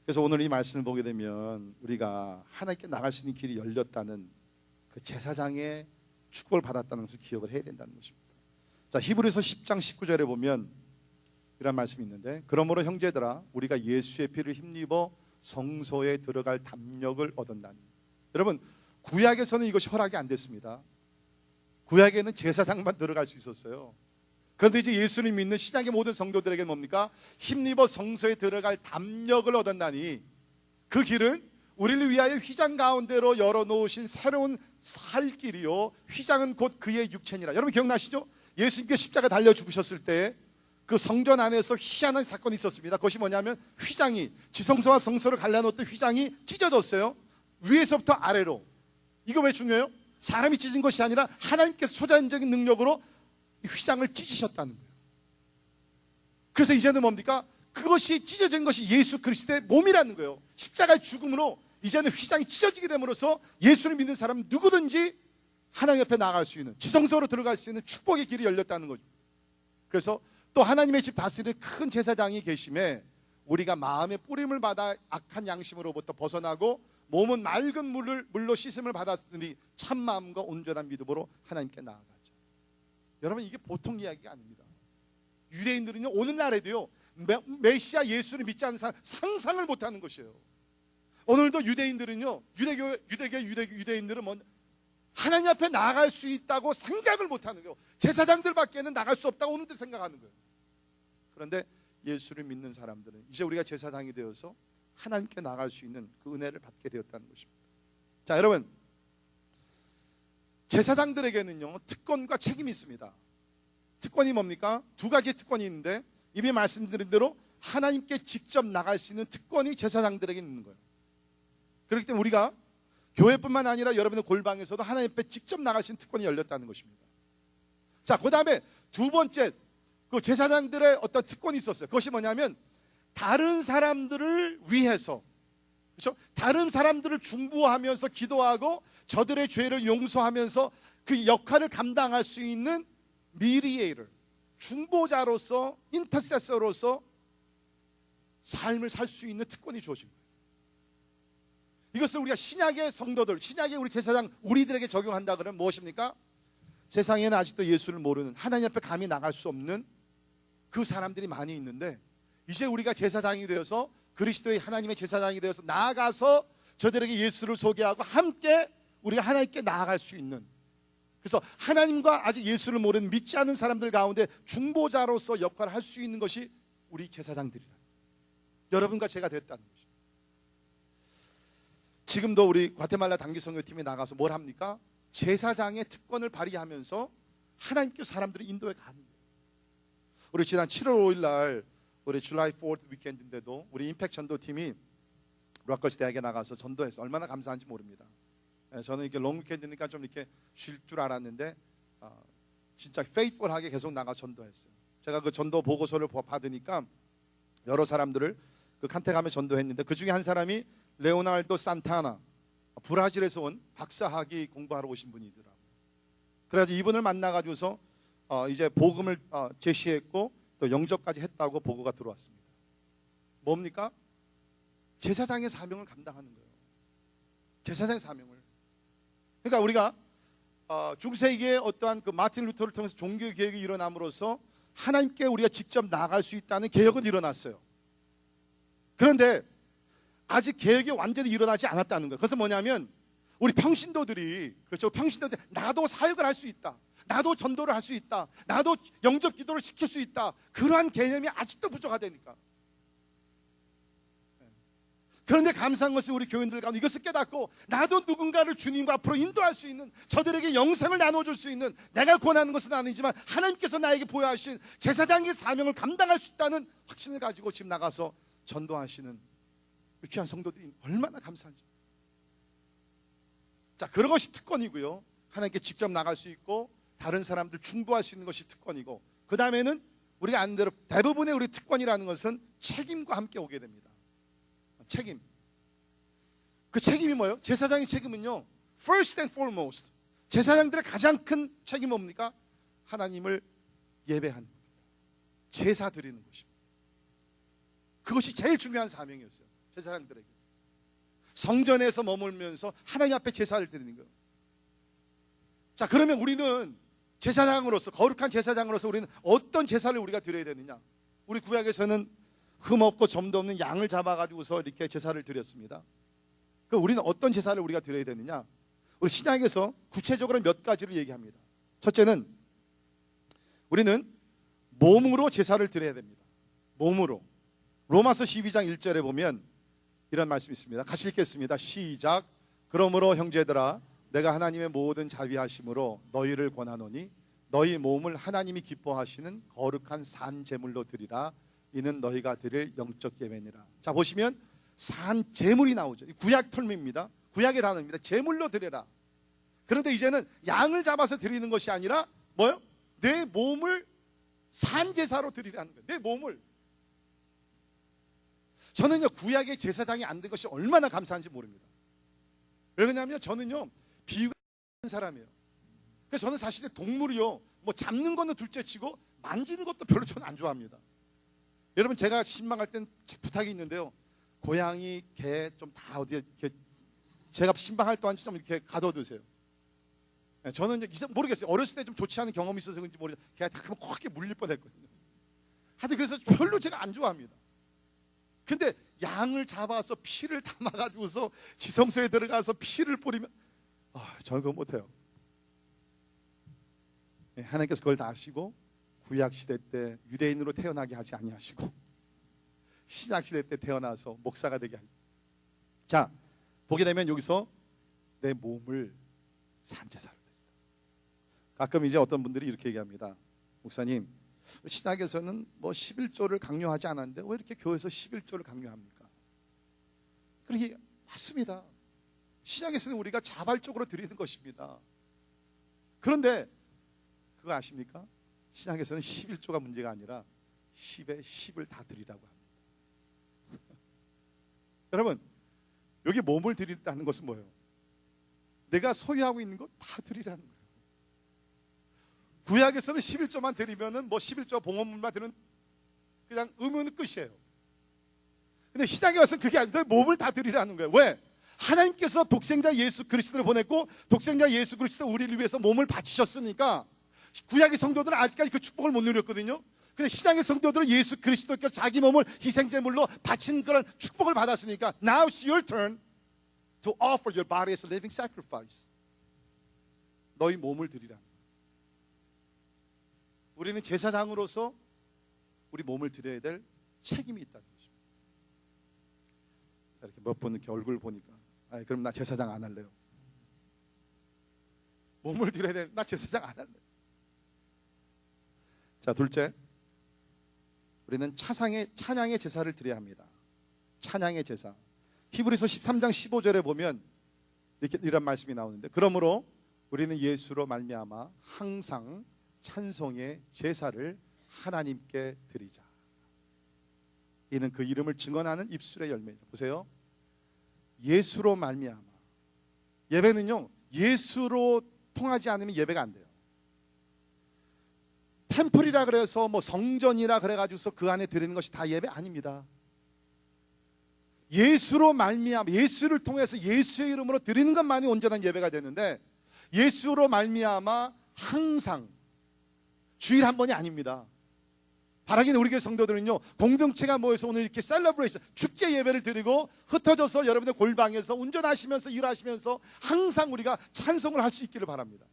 그래서 오늘 이 말씀을 보게 되면 우리가 하나님께 나갈 수 있는 길이 열렸다는 그 제사장의 축복을 받았다는 것을 기억을 해야 된다는 것입니다. 자, 히브리서 10장 19절에 보면 이런 말씀이 있는데, 그러므로 형제들아 우리가 예수의 피를 힘입어 성소에 들어갈 담력을 얻었나니. 여러분, 구약에서는 이것이 허락이 안 됐습니다. 구약에는 제사장만 들어갈 수 있었어요. 그런데 이제 예수를 믿는 신약의 모든 성도들에게 뭡니까? 힘입어 성소에 들어갈 담력을 얻었나니, 그 길은 우리를 위하여 휘장 가운데로 열어놓으신 새로운 살 길이요, 휘장은 곧 그의 육체니라. 여러분 기억나시죠? 예수님께 십자가 달려 죽으셨을 때 그 성전 안에서 희한한 사건이 있었습니다. 그것이 뭐냐면 휘장이, 지성소와 성소를 갈라놓던 휘장이 찢어졌어요. 위에서부터 아래로. 이거 왜 중요해요? 사람이 찢은 것이 아니라 하나님께서 초자연적인 능력으로 휘장을 찢으셨다는 거예요. 그래서 이제는 뭡니까? 그것이 찢어진 것이 예수 그리스도의 몸이라는 거예요. 십자가의 죽음으로 이제는 휘장이 찢어지게 됨으로써 예수를 믿는 사람 누구든지 하나님 옆에 나아갈 수 있는, 지성소로 들어갈 수 있는 축복의 길이 열렸다는 거죠. 그래서 또 하나님의 집 다스리는 큰 제사장이 계심에 우리가 마음의 뿌림을 받아 악한 양심으로부터 벗어나고 몸은 맑은 물로 씻음을 받았으니 참 마음과 온전한 믿음으로 하나님께 나아가죠. 여러분, 이게 보통 이야기가 아닙니다. 유대인들은요, 오늘날에도요 메시아 예수를 믿지 않는 사람 상상을 못하는 것이에요. 오늘도 유대인들은요, 유대인들은 하나님 앞에 나아갈 수 있다고 생각을 못하는 거예요. 제사장들밖에는 나갈 수 없다고 오늘도 생각하는 거예요. 그런데 예수를 믿는 사람들은 이제 우리가 제사장이 되어서 하나님께 나아갈 수 있는 그 은혜를 받게 되었다는 것입니다. 자, 여러분, 제사장들에게는요 특권과 책임이 있습니다. 특권이 뭡니까? 두 가지 특권이 있는데, 이미 말씀드린 대로 하나님께 직접 나갈 수 있는 특권이 제사장들에게 있는 거예요. 그렇기 때문에 우리가 교회뿐만 아니라 여러분의 골방에서도 하나님 앞에 직접 나갈 수 있는 특권이 열렸다는 것입니다. 자, 그 다음에 두 번째, 그 제사장들의 어떤 특권이 있었어요. 그것이 뭐냐면 다른 사람들을 위해서, 그렇죠? 다른 사람들을 중보하면서 기도하고 저들의 죄를 용서하면서 그 역할을 감당할 수 있는 미디에이터, 중보자로서, 인터세서로서 삶을 살 수 있는 특권이 주어진 거예요. 이것을 우리가 신약의 성도들, 신약의 우리 제사장, 우리들에게 적용한다 그러면 무엇입니까? 세상에는 아직도 예수를 모르는, 하나님 앞에 감히 나갈 수 없는 그 사람들이 많이 있는데, 이제 우리가 제사장이 되어서, 그리스도의 하나님의 제사장이 되어서 나아가서 저들에게 예수를 소개하고 함께 우리가 하나님께 나아갈 수 있는, 그래서 하나님과 아직 예수를 모르는 믿지 않는 사람들 가운데 중보자로서 역할을 할 수 있는 것이 우리 제사장들이라, 여러분과 제가 됐다는 것이죠. 지금도 우리 과테말라 단기선교팀이 나가서 뭘 합니까? 제사장의 특권을 발휘하면서 하나님께 사람들을 인도해 가는 거예요. 우리 지난 7월 5일 날 우리 줄라이 4th 위켄드인데도 우리 임팩트 전도팀이 락걸스 대학에 나가서 전도해서 얼마나 감사한지 모릅니다. 저는 이렇게 롱 위켄드니까 좀 이렇게 쉴 줄 알았는데 진짜 페이트풀하게 계속 나가 전도했어요. 제가 그 전도 보고서를 받으니까 여러 사람들을 그 칸테 가면 전도했는데, 그 중에 한 사람이 레오날도 산타나, 브라질에서 온 박사학위 공부하러 오신 분이더라고요. 그래서 이분을 만나가지고서 이제 복음을 제시했고 또 영접까지 했다고 보고가 들어왔습니다. 뭡니까? 제사장의 사명을 감당하는 거예요. 제사장의 사명을. 그러니까 우리가 중세기에 어떠한 그 마틴 루터를 통해서 종교 개혁이 일어남으로써 하나님께 우리가 직접 나아갈 수 있다는 개혁은 일어났어요. 그런데 아직 개혁이 완전히 일어나지 않았다는 거예요. 그것은 뭐냐면 우리 평신도들이, 그렇죠, 평신도들, 나도 사역을 할 수 있다, 나도 전도를 할 수 있다, 나도 영접 기도를 시킬 수 있다, 그러한 개념이 아직도 부족하다니까. 그런데 감사한 것은 우리 교인들 가운데 이것을 깨닫고 나도 누군가를 주님과 앞으로 인도할 수 있는, 저들에게 영생을 나눠줄 수 있는, 내가 권하는 것은 아니지만 하나님께서 나에게 보여하신 제사장의 사명을 감당할 수 있다는 확신을 가지고 지금 나가서 전도하시는 귀한 성도들이 얼마나 감사한지. 자, 그런 것이 특권이고요. 하나님께 직접 나갈 수 있고 다른 사람들 중보할 수 있는 것이 특권이고, 그 다음에는 우리가 아는 대로 대부분의 우리 특권이라는 것은 책임과 함께 오게 됩니다. 책임. 그 책임이 뭐예요? 제사장의 책임은요, first and foremost, 제사장들의 가장 큰 책임이 뭡니까? 하나님을 예배하는 겁니다. 제사 드리는 것입니다. 그것이 제일 중요한 사명이었어요, 제사장들에게. 성전에서 머물면서 하나님 앞에 제사를 드리는 거예요. 자, 그러면 우리는 제사장으로서, 거룩한 제사장으로서 우리는 어떤 제사를 우리가 드려야 되느냐? 우리 구약에서는 흠 없고 점도 없는 양을 잡아가지고서 이렇게 제사를 드렸습니다. 그 우리는 어떤 제사를 우리가 드려야 되느냐? 우리 신약에서 구체적으로 몇 가지를 얘기합니다. 첫째는 우리는 몸으로 제사를 드려야 됩니다. 몸으로. 로마서 12장 1절에 보면 이런 말씀이 있습니다. 같이 읽겠습니다. 시작. 그러므로 형제들아, 내가 하나님의 모든 자비하심으로 너희를 권하노니 너희 몸을 하나님이 기뻐하시는 거룩한 산 제물로 드리라. 이는 너희가 드릴 영적 예배니라. 자, 보시면 산 제물이 나오죠. 구약 털미입니다. 구약의 단어입니다. 제물로 드려라. 그런데 이제는 양을 잡아서 드리는 것이 아니라 뭐요? 내 몸을 산 제사로 드리라는 거예요. 내 몸을. 저는요, 구약의 제사장이 안 된 것이 얼마나 감사한지 모릅니다. 왜냐하면 저는요, 비유가 한 사람이에요. 그래서 저는 사실 동물이요, 뭐 잡는 거는 둘째치고 만지는 것도 별로 저는 안 좋아합니다. 여러분, 제가 신방할 땐 부탁이 있는데요, 고양이, 개 좀 다 어디에 이렇게 제가 신방할 동안 좀 이렇게 가둬두세요. 저는 이제 모르겠어요. 어렸을 때 좀 좋지 않은 경험이 있어서 그런지 모르겠어요. 걔한테 크게 물릴 뻔했거든요. 하여튼 그래서 별로 제가 안 좋아합니다. 근데 양을 잡아서 피를 담아가지고서 지성소에 들어가서 피를 뿌리면 저는 그거 못해요. 하나님께서 그걸 다 아시고 구약 시대 때 유대인으로 태어나게 하지 아니하시고 신약 시대 때 태어나서 목사가 되게 하시고. 자, 보게 되면 여기서 내 몸을 산제사로 드립니다. 가끔 이제 어떤 분들이 이렇게 얘기합니다. 목사님, 신약에서는 뭐 11조를 강요하지 않았는데 왜 이렇게 교회에서 11조를 강요합니까? 그렇게 맞습니다. 신약에서는 우리가 자발적으로 드리는 것입니다. 그런데 그거 아십니까? 신약에서는 11조가 문제가 아니라 10에 10을 다 드리라고 합니다. 여러분, 여기 몸을 드린다는 것은 뭐예요? 내가 소유하고 있는 거 다 드리라는 거예요. 구약에서는 11조만 드리면은 뭐 11조 봉헌물만 드리면 그냥 의무는 끝이에요. 근데 신약에 와서는 그게 아닌데 몸을 다 드리라는 거예요. 왜? 하나님께서 독생자 예수 그리스도를 보냈고 독생자 예수 그리스도 우리를 위해서 몸을 바치셨으니까 구약의 성도들은 아직까지 그 축복을 못 누렸거든요. 근데 신약의 성도들은 예수 그리스도께서 자기 몸을 희생제물로 바친 그런 축복을 받았으니까 Now it's your turn to offer your body as a living sacrifice. 너희 몸을 드리라. 우리는 제사장으로서 우리 몸을 드려야 될 책임이 있다는 것입니다. 이렇게 몇 분 이렇게 얼굴 보니까 그럼 나 제사장 안 할래요. 몸을 드려야 돼. 나 제사장 안 할래. 자, 둘째, 우리는 찬양의 제사를 드려야 합니다. 찬양의 제사. 히브리서 13장 15절에 보면 이런 말씀이 나오는데, 그러므로 우리는 예수로 말미암아 항상 찬송의 제사를 하나님께 드리자. 이는 그 이름을 증언하는 입술의 열매죠. 보세요. 예수로 말미암아. 예배는요, 예수로 통하지 않으면 예배가 안 돼요. 템플이라 그래서 뭐 성전이라 그래가지고서 그 안에 드리는 것이 다 예배 아닙니다. 예수로 말미암아, 예수를 통해서 예수의 이름으로 드리는 것만이 온전한 예배가 되는데, 예수로 말미암아 항상, 주일 한 번이 아닙니다. 바라기는 우리 교회 성도들은요, 공동체가 모여서 오늘 이렇게 셀러브레이션, 축제 예배를 드리고 흩어져서 여러분들 골방에서 운전하시면서 일하시면서 항상 우리가 찬송을 할 수 있기를 바랍니다.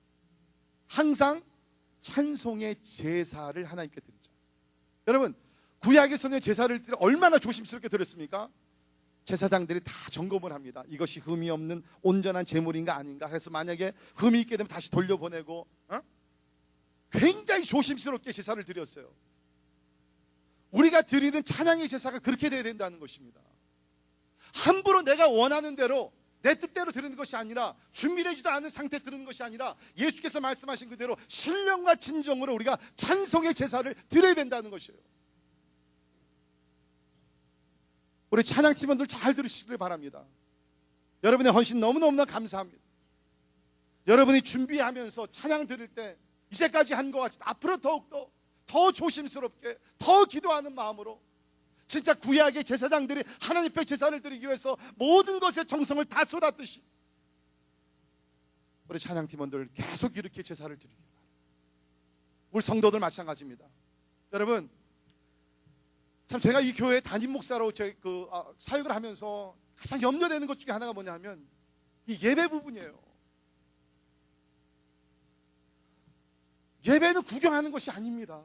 항상 찬송의 제사를 하나님께 드리자. 여러분, 구약에서는 제사를 얼마나 조심스럽게 드렸습니까? 제사장들이 다 점검을 합니다. 이것이 흠이 없는 온전한 제물인가 아닌가 해서 만약에 흠이 있게 되면 다시 돌려보내고, 굉장히 조심스럽게 제사를 드렸어요. 우리가 드리는 찬양의 제사가 그렇게 돼야 된다는 것입니다. 함부로 내가 원하는 대로 내 뜻대로 드리는 것이 아니라, 준비되지도 않은 상태에 드리는 것이 아니라, 예수께서 말씀하신 그대로 신령과 진정으로 우리가 찬송의 제사를 드려야 된다는 것이에요. 우리 찬양팀원들 잘 들으시길 바랍니다. 여러분의 헌신 너무너무나 감사합니다. 여러분이 준비하면서 찬양 드릴 때 이제까지 한 것 같이 앞으로 더욱더 더 조심스럽게, 더 기도하는 마음으로, 진짜 구약의 제사장들이 하나님 앞에 제사를 드리기 위해서 모든 것에 정성을 다 쏟았듯이 우리 찬양팀원들 계속 이렇게 제사를 드리기 바랍니다. 우리 성도들 마찬가지입니다. 여러분, 참 제가 이 교회 담임 목사로 사역을 하면서 가장 염려되는 것 중에 하나가 뭐냐 하면 이 예배 부분이에요. 예배는 구경하는 것이 아닙니다.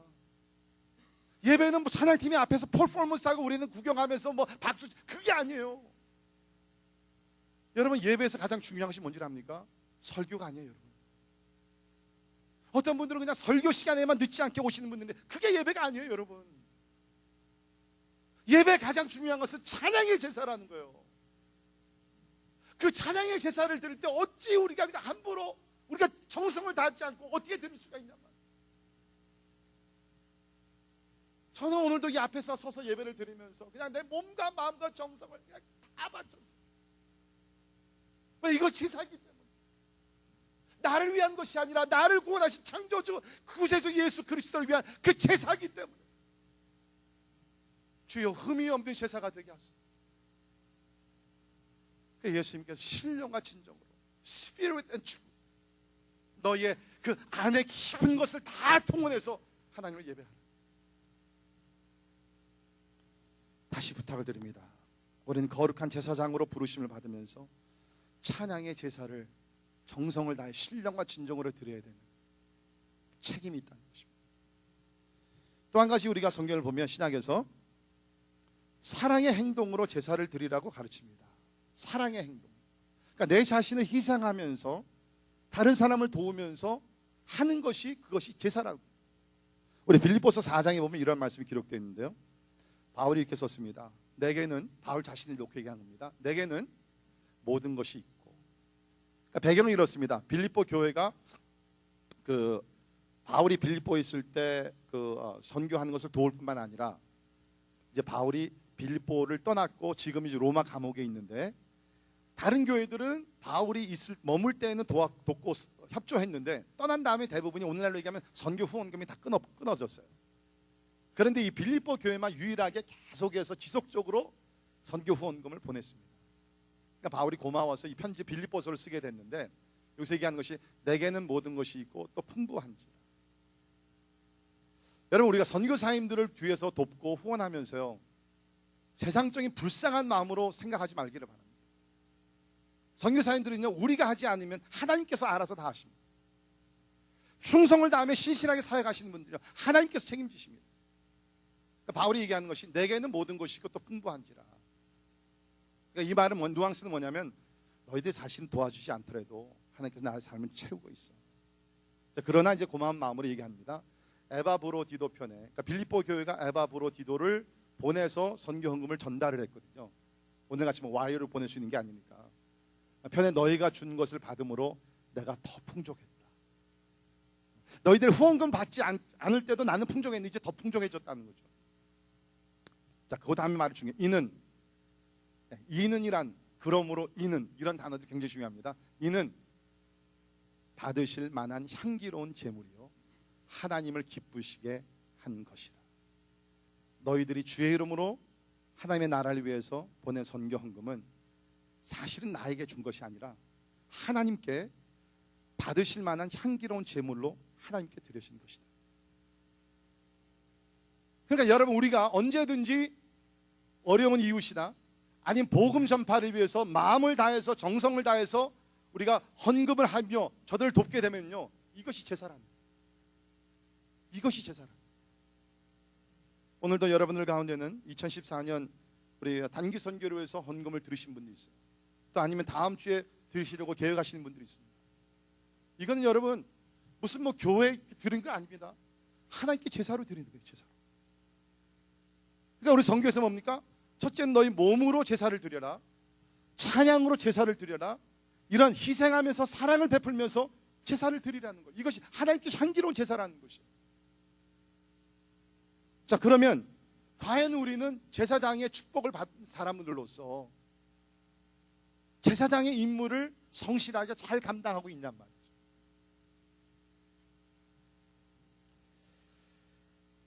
예배는 뭐 찬양팀이 앞에서 퍼포먼스하고 우리는 구경하면서 뭐 박수, 그게 아니에요. 여러분, 예배에서 가장 중요한 것이 뭔지 압니까? 설교가 아니에요, 여러분. 어떤 분들은 그냥 설교 시간에만 늦지 않게 오시는 분들인데 그게 예배가 아니에요, 여러분. 예배 가장 중요한 것은 찬양의 제사라는 거예요. 그 찬양의 제사를 드릴 때 어찌 우리가 그냥 함부로 우리가 정성을 다하지 않고 어떻게 드릴 수가 있냐 말이에요. 저는 오늘도 이 앞에서 서서 예배를 드리면서 그냥 내 몸과 마음과 정성을 그냥 다 바쳤어요. 왜? 이거 제사이기 때문에. 나를 위한 것이 아니라 나를 구원하신 창조주 구세주 예수 그리스도를 위한 그 제사이기 때문에. 주여, 흠이 없는 제사가 되게 하소서. 예수님께서 신령과 진정으로 Spirit and Truth, 너의 그 안에 깊은 것을 다 통원해서 하나님을 예배하라. 다시 부탁을 드립니다. 우리는 거룩한 제사장으로 부르심을 받으면서 찬양의 제사를 정성을 다해 신령과 진정으로 드려야 되는 책임이 있다는 것입니다. 또 한 가지 우리가 성경을 보면 신약에서 사랑의 행동으로 제사를 드리라고 가르칩니다. 사랑의 행동. 그러니까 내 자신을 희생하면서 다른 사람을 도우면서 하는 것이, 그것이 제사라고. 우리 빌립보서 4장에 보면 이런 말씀이 기록되어 있는데요. 바울이 이렇게 썼습니다. 내게는, 바울 자신을 놓고 얘기한 겁니다. 내게는 모든 것이 있고. 그러니까 배경은 이렇습니다. 빌립보 교회가 바울이 빌립보에 있을 때 선교하는 것을 도울 뿐만 아니라 이제 바울이 빌립보를 떠났고 지금 이제 로마 감옥에 있는데, 다른 교회들은 바울이 머물 때에는 돕고 협조했는데 떠난 다음에 대부분이 오늘날로 얘기하면 선교 후원금이 다 끊어졌어요. 그런데 이 빌립보 교회만 유일하게 계속해서 지속적으로 선교 후원금을 보냈습니다. 그러니까 바울이 고마워서 이 편지 빌립보서를 쓰게 됐는데, 여기서 얘기하는 것이 내게는 모든 것이 있고 또 풍부한지라. 여러분, 우리가 선교사님들을 뒤에서 돕고 후원하면서요, 세상적인 불쌍한 마음으로 생각하지 말기를 바랍니다. 선교사님들은요, 우리가 하지 않으면 하나님께서 알아서 다 하십니다. 충성을 다하며 신실하게 사역하시는 분들은요, 하나님께서 책임지십니다. 그러니까 바울이 얘기하는 것이 내게는 모든 것이 있고 또 풍부한지라. 그러니까 이 말은 누앙스는 뭐냐면, 너희들 자신 도와주지 않더라도 하나님께서 나의 삶을 채우고 있어. 그러나 이제 고마운 마음으로 얘기합니다. 에바브로디도 편에, 그러니까 빌립보 교회가 에바브로디도를 보내서 선교 헌금을 전달을 했거든요. 오늘같이 뭐 와이어를 보낼 수 있는 게 아니니까. 편에 너희가 준 것을 받음으로 내가 더 풍족했다. 너희들 후원금 받지 않을 때도 나는 풍족했는데 이제 더 풍족해졌다는 거죠. 자, 그 다음에 말이 중요해요. 이는이란, 그러므로 이는, 이런 단어들이 굉장히 중요합니다. 이는 받으실 만한 향기로운 제물이요 하나님을 기쁘시게 한 것이라. 너희들이 주의 이름으로 하나님의 나라를 위해서 보낸 선교 헌금은 사실은 나에게 준 것이 아니라 하나님께 받으실 만한 향기로운 제물로 하나님께 드리신 것이다. 그러니까 여러분, 우리가 언제든지 어려운 이웃이나 아니면 복음 전파를 위해서 마음을 다해서 정성을 다해서 우리가 헌금을 하며 저들을 돕게 되면요, 이것이 제사랍니다. 이것이 제사랍니다. 오늘도 여러분들 가운데는 2014년 우리 단기 선교를 위해서 헌금을 들으신 분도 있어요. 또 아니면 다음 주에 들으시려고 계획하시는 분들이 있습니다. 이거는 여러분 무슨 뭐 교회 드린 거 아닙니다. 하나님께 제사로 드리는 거예요. 제사로. 그러니까 우리 선교에서 뭡니까? 첫째는 너희 몸으로 제사를 드려라, 찬양으로 제사를 드려라, 이런 희생하면서 사랑을 베풀면서 제사를 드리라는 거예요. 이것이 하나님께 향기로운 제사라는 것이에요. 자, 그러면 과연 우리는 제사장의 축복을 받은 사람들로서 제사장의 임무를 성실하게 잘 감당하고 있냔 말이죠.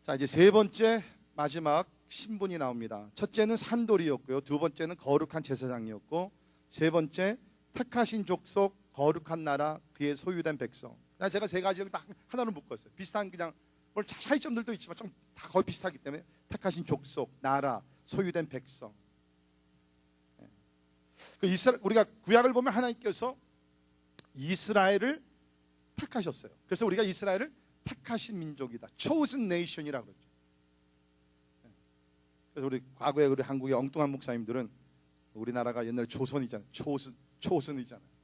자, 이제 세 번째 마지막 신분이 나옵니다. 첫째는 산돌이었고요, 두 번째는 거룩한 제사장이었고, 세 번째 택하신 족속 거룩한 나라, 그의 소유된 백성. 제가 세 가지를 딱 하나로 묶었어요. 비슷한 그냥 물론 차이점들도 있지만 좀 다 거의 비슷하기 때문에 택하신 족속, 나라, 소유된 백성. 우리가 구약을 보면 하나님께서 이스라엘을 택하셨어요. 그래서 우리가 이스라엘을 택하신 민족이다. chosen nation이라고 그러죠. 그래서 우리 과거에 우리 한국의 엉뚱한 목사님들은 우리나라가 옛날에 조선이잖아요. 초선이잖아요.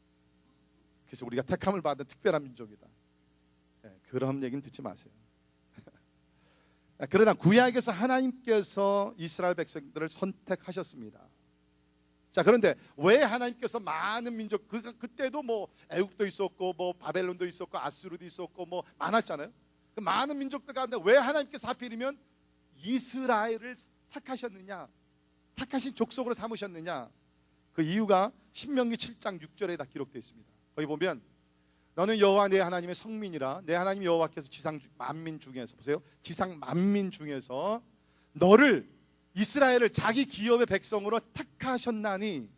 그래서 우리가 택함을 받은 특별한 민족이다. 그런 얘기는 듣지 마세요. 그러나 구약에서 하나님께서 이스라엘 백성들을 선택하셨습니다. 자, 그런데 왜 하나님께서 많은 민족, 그때도 뭐 애국도 있었고 뭐 바벨론도 있었고 아수르도 있었고 뭐 많았잖아요. 그 많은 민족들 가운데 왜 하나님께서 하필이면 이스라엘을 택하셨느냐, 택하신 족속으로 삼으셨느냐? 그 이유가 신명기 7장 6절에 다 기록되어 있습니다. 거기 보면 너는 여호와 내 하나님의 성민이라. 내 하나님 여호와께서 지상 만민 중에서, 보세요, 지상 만민 중에서 너를, 이스라엘을 자기 기업의 백성으로 택하셨나니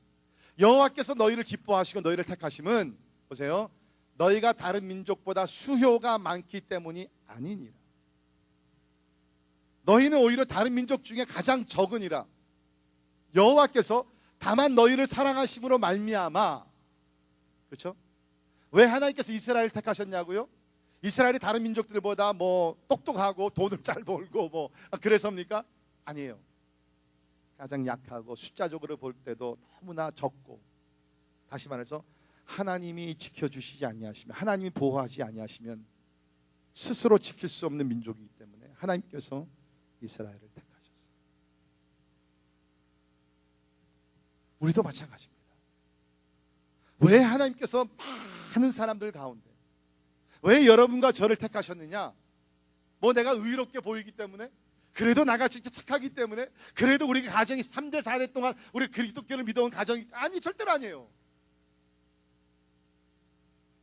여호와께서 너희를 기뻐하시고 너희를 택하심은, 보세요, 너희가 다른 민족보다 수효가 많기 때문이 아니니라. 너희는 오히려 다른 민족 중에 가장 적으니라. 여호와께서 다만 너희를 사랑하심으로 말미암아. 그렇죠? 왜 하나님께서 이스라엘을 택하셨냐고요? 이스라엘이 다른 민족들보다 뭐 똑똑하고 돈을 잘 벌고 뭐 그래서입니까? 아니에요. 가장 약하고 숫자적으로 볼 때도 너무나 적고, 다시 말해서 하나님이 지켜주시지 아니하시면, 하나님이 보호하지 아니하시면 스스로 지킬 수 없는 민족이기 때문에 하나님께서 이스라엘을 택하셨어요. 우리도 마찬가지입니다. 왜 하나님께서 많은 사람들 가운데 왜 여러분과 저를 택하셨느냐? 뭐 내가 의롭게 보이기 때문에, 그래도 나같이 착하기 때문에, 그래도 우리 가정이 3대 4대 동안 우리 그리스도교를 믿어온 가정이, 아니, 절대로 아니에요.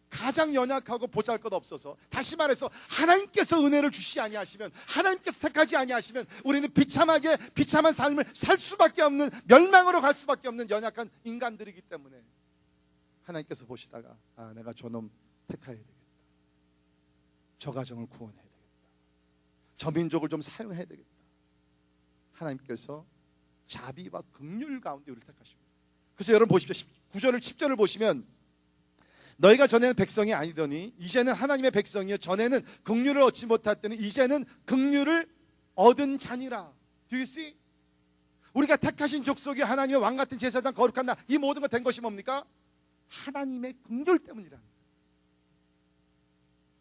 가장 연약하고 보잘것없어서, 다시 말해서 하나님께서 은혜를 주시지 아니하시면, 하나님께서 택하지 아니하시면 우리는 비참한 삶을 살 수밖에 없는, 멸망으로 갈 수밖에 없는 연약한 인간들이기 때문에 하나님께서 보시다가, 아, 내가 저놈 택해야 되겠다, 저 가정을 구원해야 되겠다, 저 민족을 좀 사용해야 되겠다, 하나님께서 자비와 긍휼 가운데 우리를 택하십니다. 그래서 여러분 보십시오. 9절을 10절을 보시면, 너희가 전에는 백성이 아니더니 이제는 하나님의 백성이요 전에는 긍휼을 얻지 못했더니 이제는 긍휼을 얻은 자니라. Do you see? 우리가 택하신 족속이 하나님의 왕 같은 제사장, 거룩한 나, 이 모든 거 된 것이 뭡니까? 하나님의 긍휼 때문이라는 거예요.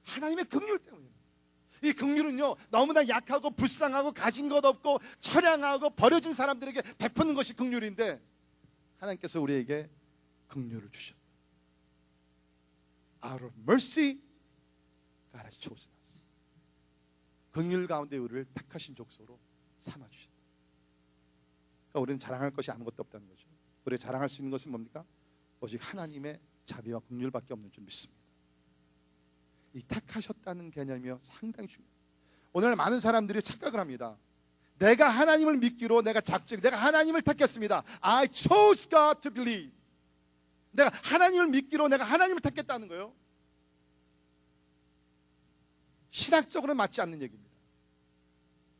하나님의 긍휼 때문이에요. 이 긍휼은요, 너무나 약하고 불쌍하고 가진 것 없고 처량하고 버려진 사람들에게 베푸는 것이 긍휼인데, 하나님께서 우리에게 긍휼을 주셨다. Out of mercy, God has chosen us. 긍휼 가운데 우리를 택하신 족속으로 삼아주셨다. 그러니까 우리는 자랑할 것이 아무것도 없다는 거죠. 우리가 자랑할 수 있는 것은 뭡니까? 오직 하나님의 자비와 긍휼밖에 없는 줄 믿습니다. 이 택하셨다는 개념이요 상당히 중요해요. 오늘 많은 사람들이 착각을 합니다. 내가 하나님을 믿기로 내가 하나님을 택했습니다. I chose God to believe. 내가 하나님을 믿기로 내가 하나님을 택했다는 거예요. 신학적으로는 맞지 않는 얘기입니다.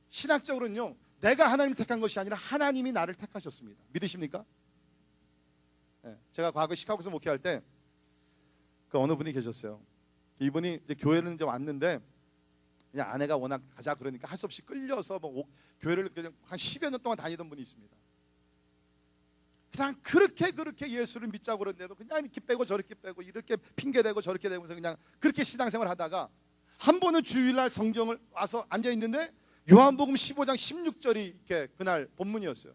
신학적으로는요, 내가 하나님을 택한 것이 아니라 하나님이 나를 택하셨습니다. 믿으십니까? 네, 제가 과거 시카고에서 목회할 때 그 어느 분이 계셨어요. 이분이 이제 교회는 이제 왔는데, 그냥 아내가 워낙 가자 그러니까 할 수 없이 끌려서 뭐 교회를 그냥 한 10여 년 동안 다니던 분이 있습니다. 그냥 그렇게 예수를 믿자고 그러는데도 그냥 이렇게 빼고 저렇게 빼고, 이렇게 핑계대고 저렇게 대면서 그냥 그렇게 신앙생활 하다가 한 번은 주일날 성경을 와서 앉아있는데 요한복음 15장 16절이 이렇게 그날 본문이었어요.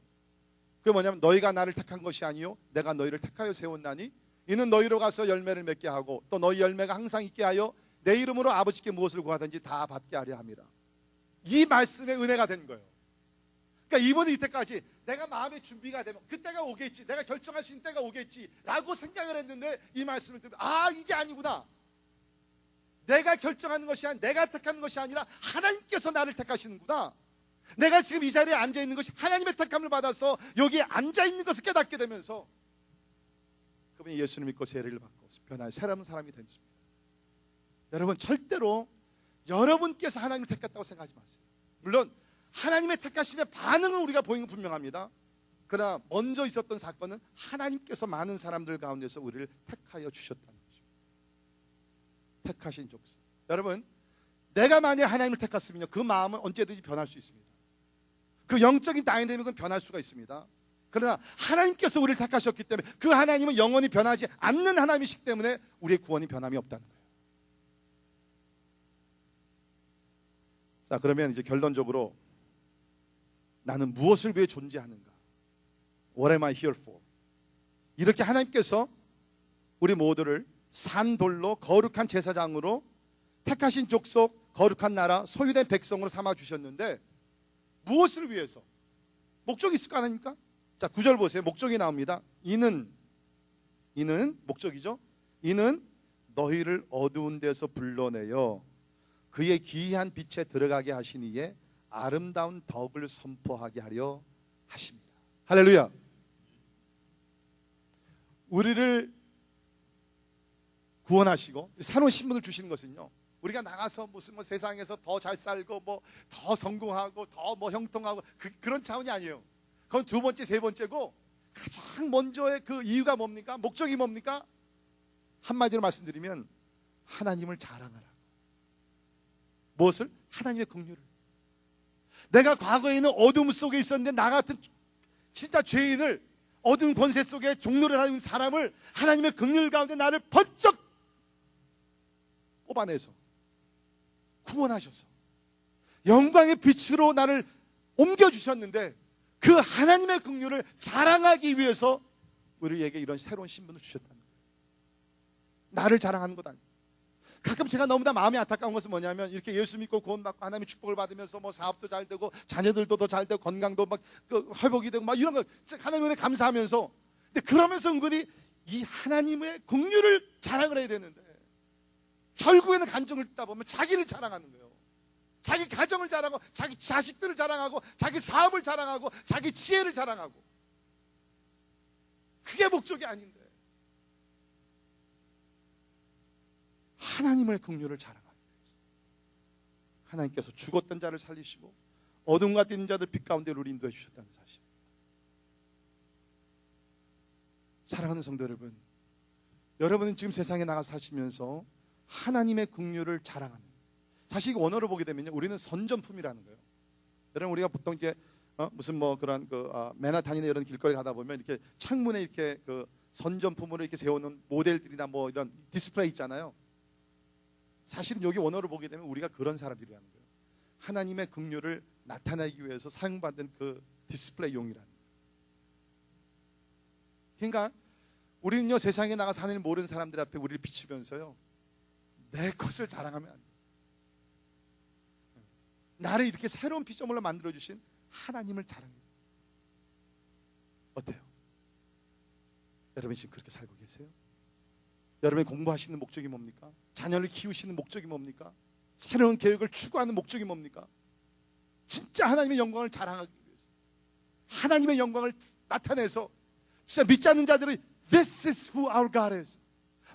그게 뭐냐면, 너희가 나를 택한 것이 아니요 내가 너희를 택하여 세웠나니 이는 너희로 가서 열매를 맺게 하고 또 너희 열매가 항상 있게 하여 내 이름으로 아버지께 무엇을 구하든지 다 받게 하려 함이라. 이 말씀에 은혜가 된 거예요. 그러니까 이분은 이때까지 내가 마음의 준비가 되면 그때가 오겠지, 내가 결정할 수 있는 때가 오겠지 라고 생각을 했는데, 이 말씀을 들으면 아, 이게 아니구나. 내가 결정하는 것이 아니라, 내가 택하는 것이 아니라 하나님께서 나를 택하시는구나. 내가 지금 이 자리에 앉아있는 것이 하나님의 택함을 받아서 여기에 앉아있는 것을 깨닫게 되면서, 복음의 예수를 믿고 세례를 받고 변화의 새로운 사람이 됐습니다. 여러분 절대로 여러분께서 하나님을 택했다고 생각하지 마세요. 물론 하나님의 택하심의 반응은 우리가 보이는 건 분명합니다. 그러나 먼저 있었던 사건은 하나님께서 많은 사람들 가운데서 우리를 택하여 주셨다는 것입니다. 택하신 족속. 여러분 내가 만약 하나님을 택했으면요 그 마음은 언제든지 변할 수 있습니다. 그 영적인 다이내믹은 변할 수가 있습니다. 그러나 하나님께서 우리를 택하셨기 때문에 그 하나님은 영원히 변하지 않는 하나님이시기 때문에 우리의 구원이 변함이 없다는 거예요. 자, 그러면 이제 결론적으로 나는 무엇을 위해 존재하는가? What am I here for? 이렇게 하나님께서 우리 모두를 산돌로 거룩한 제사장으로 택하신 족속 거룩한 나라 소유된 백성으로 삼아 주셨는데 무엇을 위해서? 목적이 있을 거 아닙니까? 자, 9절 보세요. 목적이 나옵니다. 이는 목적이죠. 이는 너희를 어두운 데서 불러내어 그의 기이한 빛에 들어가게 하시니에 아름다운 덕을 선포하게 하려 하십니다. 할렐루야. 우리를 구원하시고 새로운 신분을 주시는 것은요 우리가 나가서 무슨 세상에서 더 잘 살고 더 성공하고 더 형통하고 그런 차원이 아니에요. 그건 두 번째 세 번째고 가장 먼저의 그 이유가 뭡니까? 목적이 뭡니까? 한마디로 말씀드리면 하나님을 자랑하라. 무엇을? 하나님의 긍휼을. 내가 과거에 있는 어둠 속에 있었는데 나 같은 진짜 죄인을 어두운 권세 속에 종로를 다니는 사람을 하나님의 긍휼 가운데 나를 번쩍 뽑아내서 구원하셔서 영광의 빛으로 나를 옮겨주셨는데 그 하나님의 긍휼을 자랑하기 위해서 우리에게 이런 새로운 신분을 주셨다는 거예요. 나를 자랑하는 것 아니에요. 가끔 제가 너무나 마음이 안타까운 것은 뭐냐면 이렇게 예수 믿고 구원받고 하나님의 축복을 받으면서 사업도 잘 되고 자녀들도 더 잘 되고 건강도 회복이 되고 이런 거 하나님에 감사하면서 근데 그러면서 은근히 이 하나님의 긍휼을 자랑을 해야 되는데 결국에는 간증을 듣다 보면 자기를 자랑하는 거예요. 자기 가정을 자랑하고 자기 자식들을 자랑하고 자기 사업을 자랑하고 자기 지혜를 자랑하고 그게 목적이 아닌데 하나님의 긍휼을 자랑하기 위해서 하나님께서 죽었던 자를 살리시고 어둠과 뛴 자들 빛 가운데로 인도해 주셨다는 사실. 사랑하는 성도 여러분, 여러분은 지금 세상에 나가 사시면서 하나님의 긍휼을 자랑하는, 사실 이 원어를 보게 되면요 우리는 선전품이라는 거예요. 여러분 우리가 보통 이제 무슨 그런 맨하탄이나 이런 길거리 가다 보면 이렇게 창문에 이렇게 선전품으로 이렇게 세우는 모델들이나 이런 디스플레이 있잖아요. 사실은 여기 원어를 보게 되면 우리가 그런 사람들이라는 거예요. 하나님의 긍휼을 나타내기 위해서 사용받은 그 디스플레이용이라는 거예요. 그러니까 우리는요 세상에 나가서 하나님을 모르는 사람들 앞에 우리를 비추면서요 내 것을 자랑하면 안 돼요. 나를 이렇게 새로운 피조물로 만들어주신 하나님을 자랑해요. 어때요? 여러분 지금 그렇게 살고 계세요? 여러분이 공부하시는 목적이 뭡니까? 자녀를 키우시는 목적이 뭡니까? 새로운 계획을 추구하는 목적이 뭡니까? 진짜 하나님의 영광을 자랑하기 위해서 하나님의 영광을 나타내서 진짜 믿지 않는 자들이 This is who our God is.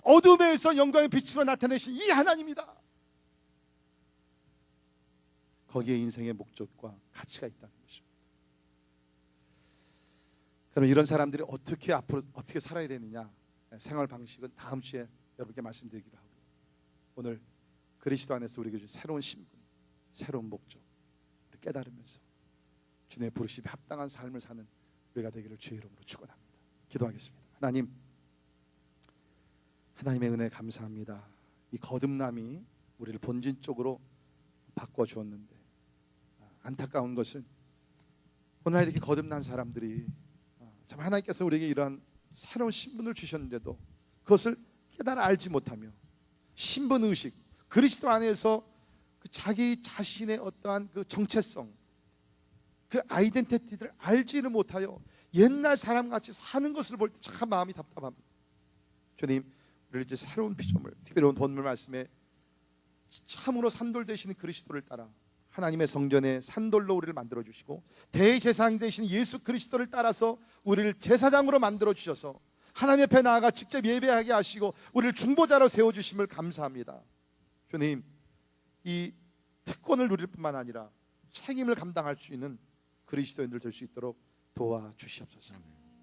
어둠에서 영광의 빛으로 나타내신 이 하나님이다. 거기에 인생의 목적과 가치가 있다는 것입니다. 그럼 이런 사람들이 어떻게 앞으로 어떻게 살아야 되느냐? 생활 방식은 다음 주에 여러분께 말씀드리기로 하고요. 오늘 그리스도 안에서 우리에게 준 새로운 신분, 새로운 목적 우리 깨달으면서 주님의 부르심에 합당한 삶을 사는 우리가 되기를 주의 이름으로 축원합니다. 기도하겠습니다. 하나님의 은혜 감사합니다. 이 거듭남이 우리를 본진 쪽으로 바꿔주었는데 안타까운 것은 오늘 이렇게 거듭난 사람들이 참 하나님께서 우리에게 이러한 새로운 신분을 주셨는데도 그것을 깨달아 알지 못하며 신분의식, 그리스도 안에서 그 자기 자신의 어떠한 그 정체성, 그 아이덴티티를 알지를 못하여 옛날 사람같이 사는 것을 볼 때 참 마음이 답답합니다. 주님, 우리를 이제 새로운 피조물, 특별히 본문 말씀에 참으로 산돌 되시는 그리스도를 따라 하나님의 성전에 산돌로 우리를 만들어 주시고 대제사장 되신 예수 그리스도를 따라서 우리를 제사장으로 만들어 주셔서 하나님 앞에 나아가 직접 예배하게 하시고 우리를 중보자로 세워주심을 감사합니다. 주님, 이 특권을 누릴 뿐만 아니라 책임을 감당할 수 있는 그리스도인들 될 수 있도록 도와주시옵소서.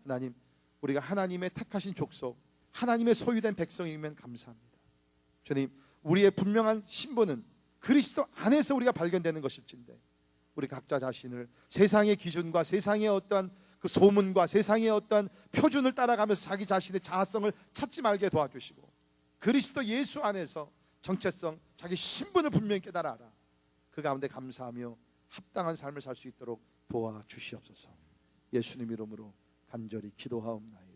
하나님, 우리가 하나님의 택하신 족속, 하나님의 소유된 백성이면 감사합니다. 주님, 우리의 분명한 신분은 그리스도 안에서 우리가 발견되는 것일진데 우리 각자 자신을 세상의 기준과 세상의 어떠한 그 소문과 세상의 어떠한 표준을 따라가면서 자기 자신의 자아성을 찾지 말게 도와주시고 그리스도 예수 안에서 정체성, 자기 신분을 분명히 깨달아라. 그 가운데 감사하며 합당한 삶을 살 수 있도록 도와주시옵소서. 예수님 이름으로 간절히 기도하옵나이다.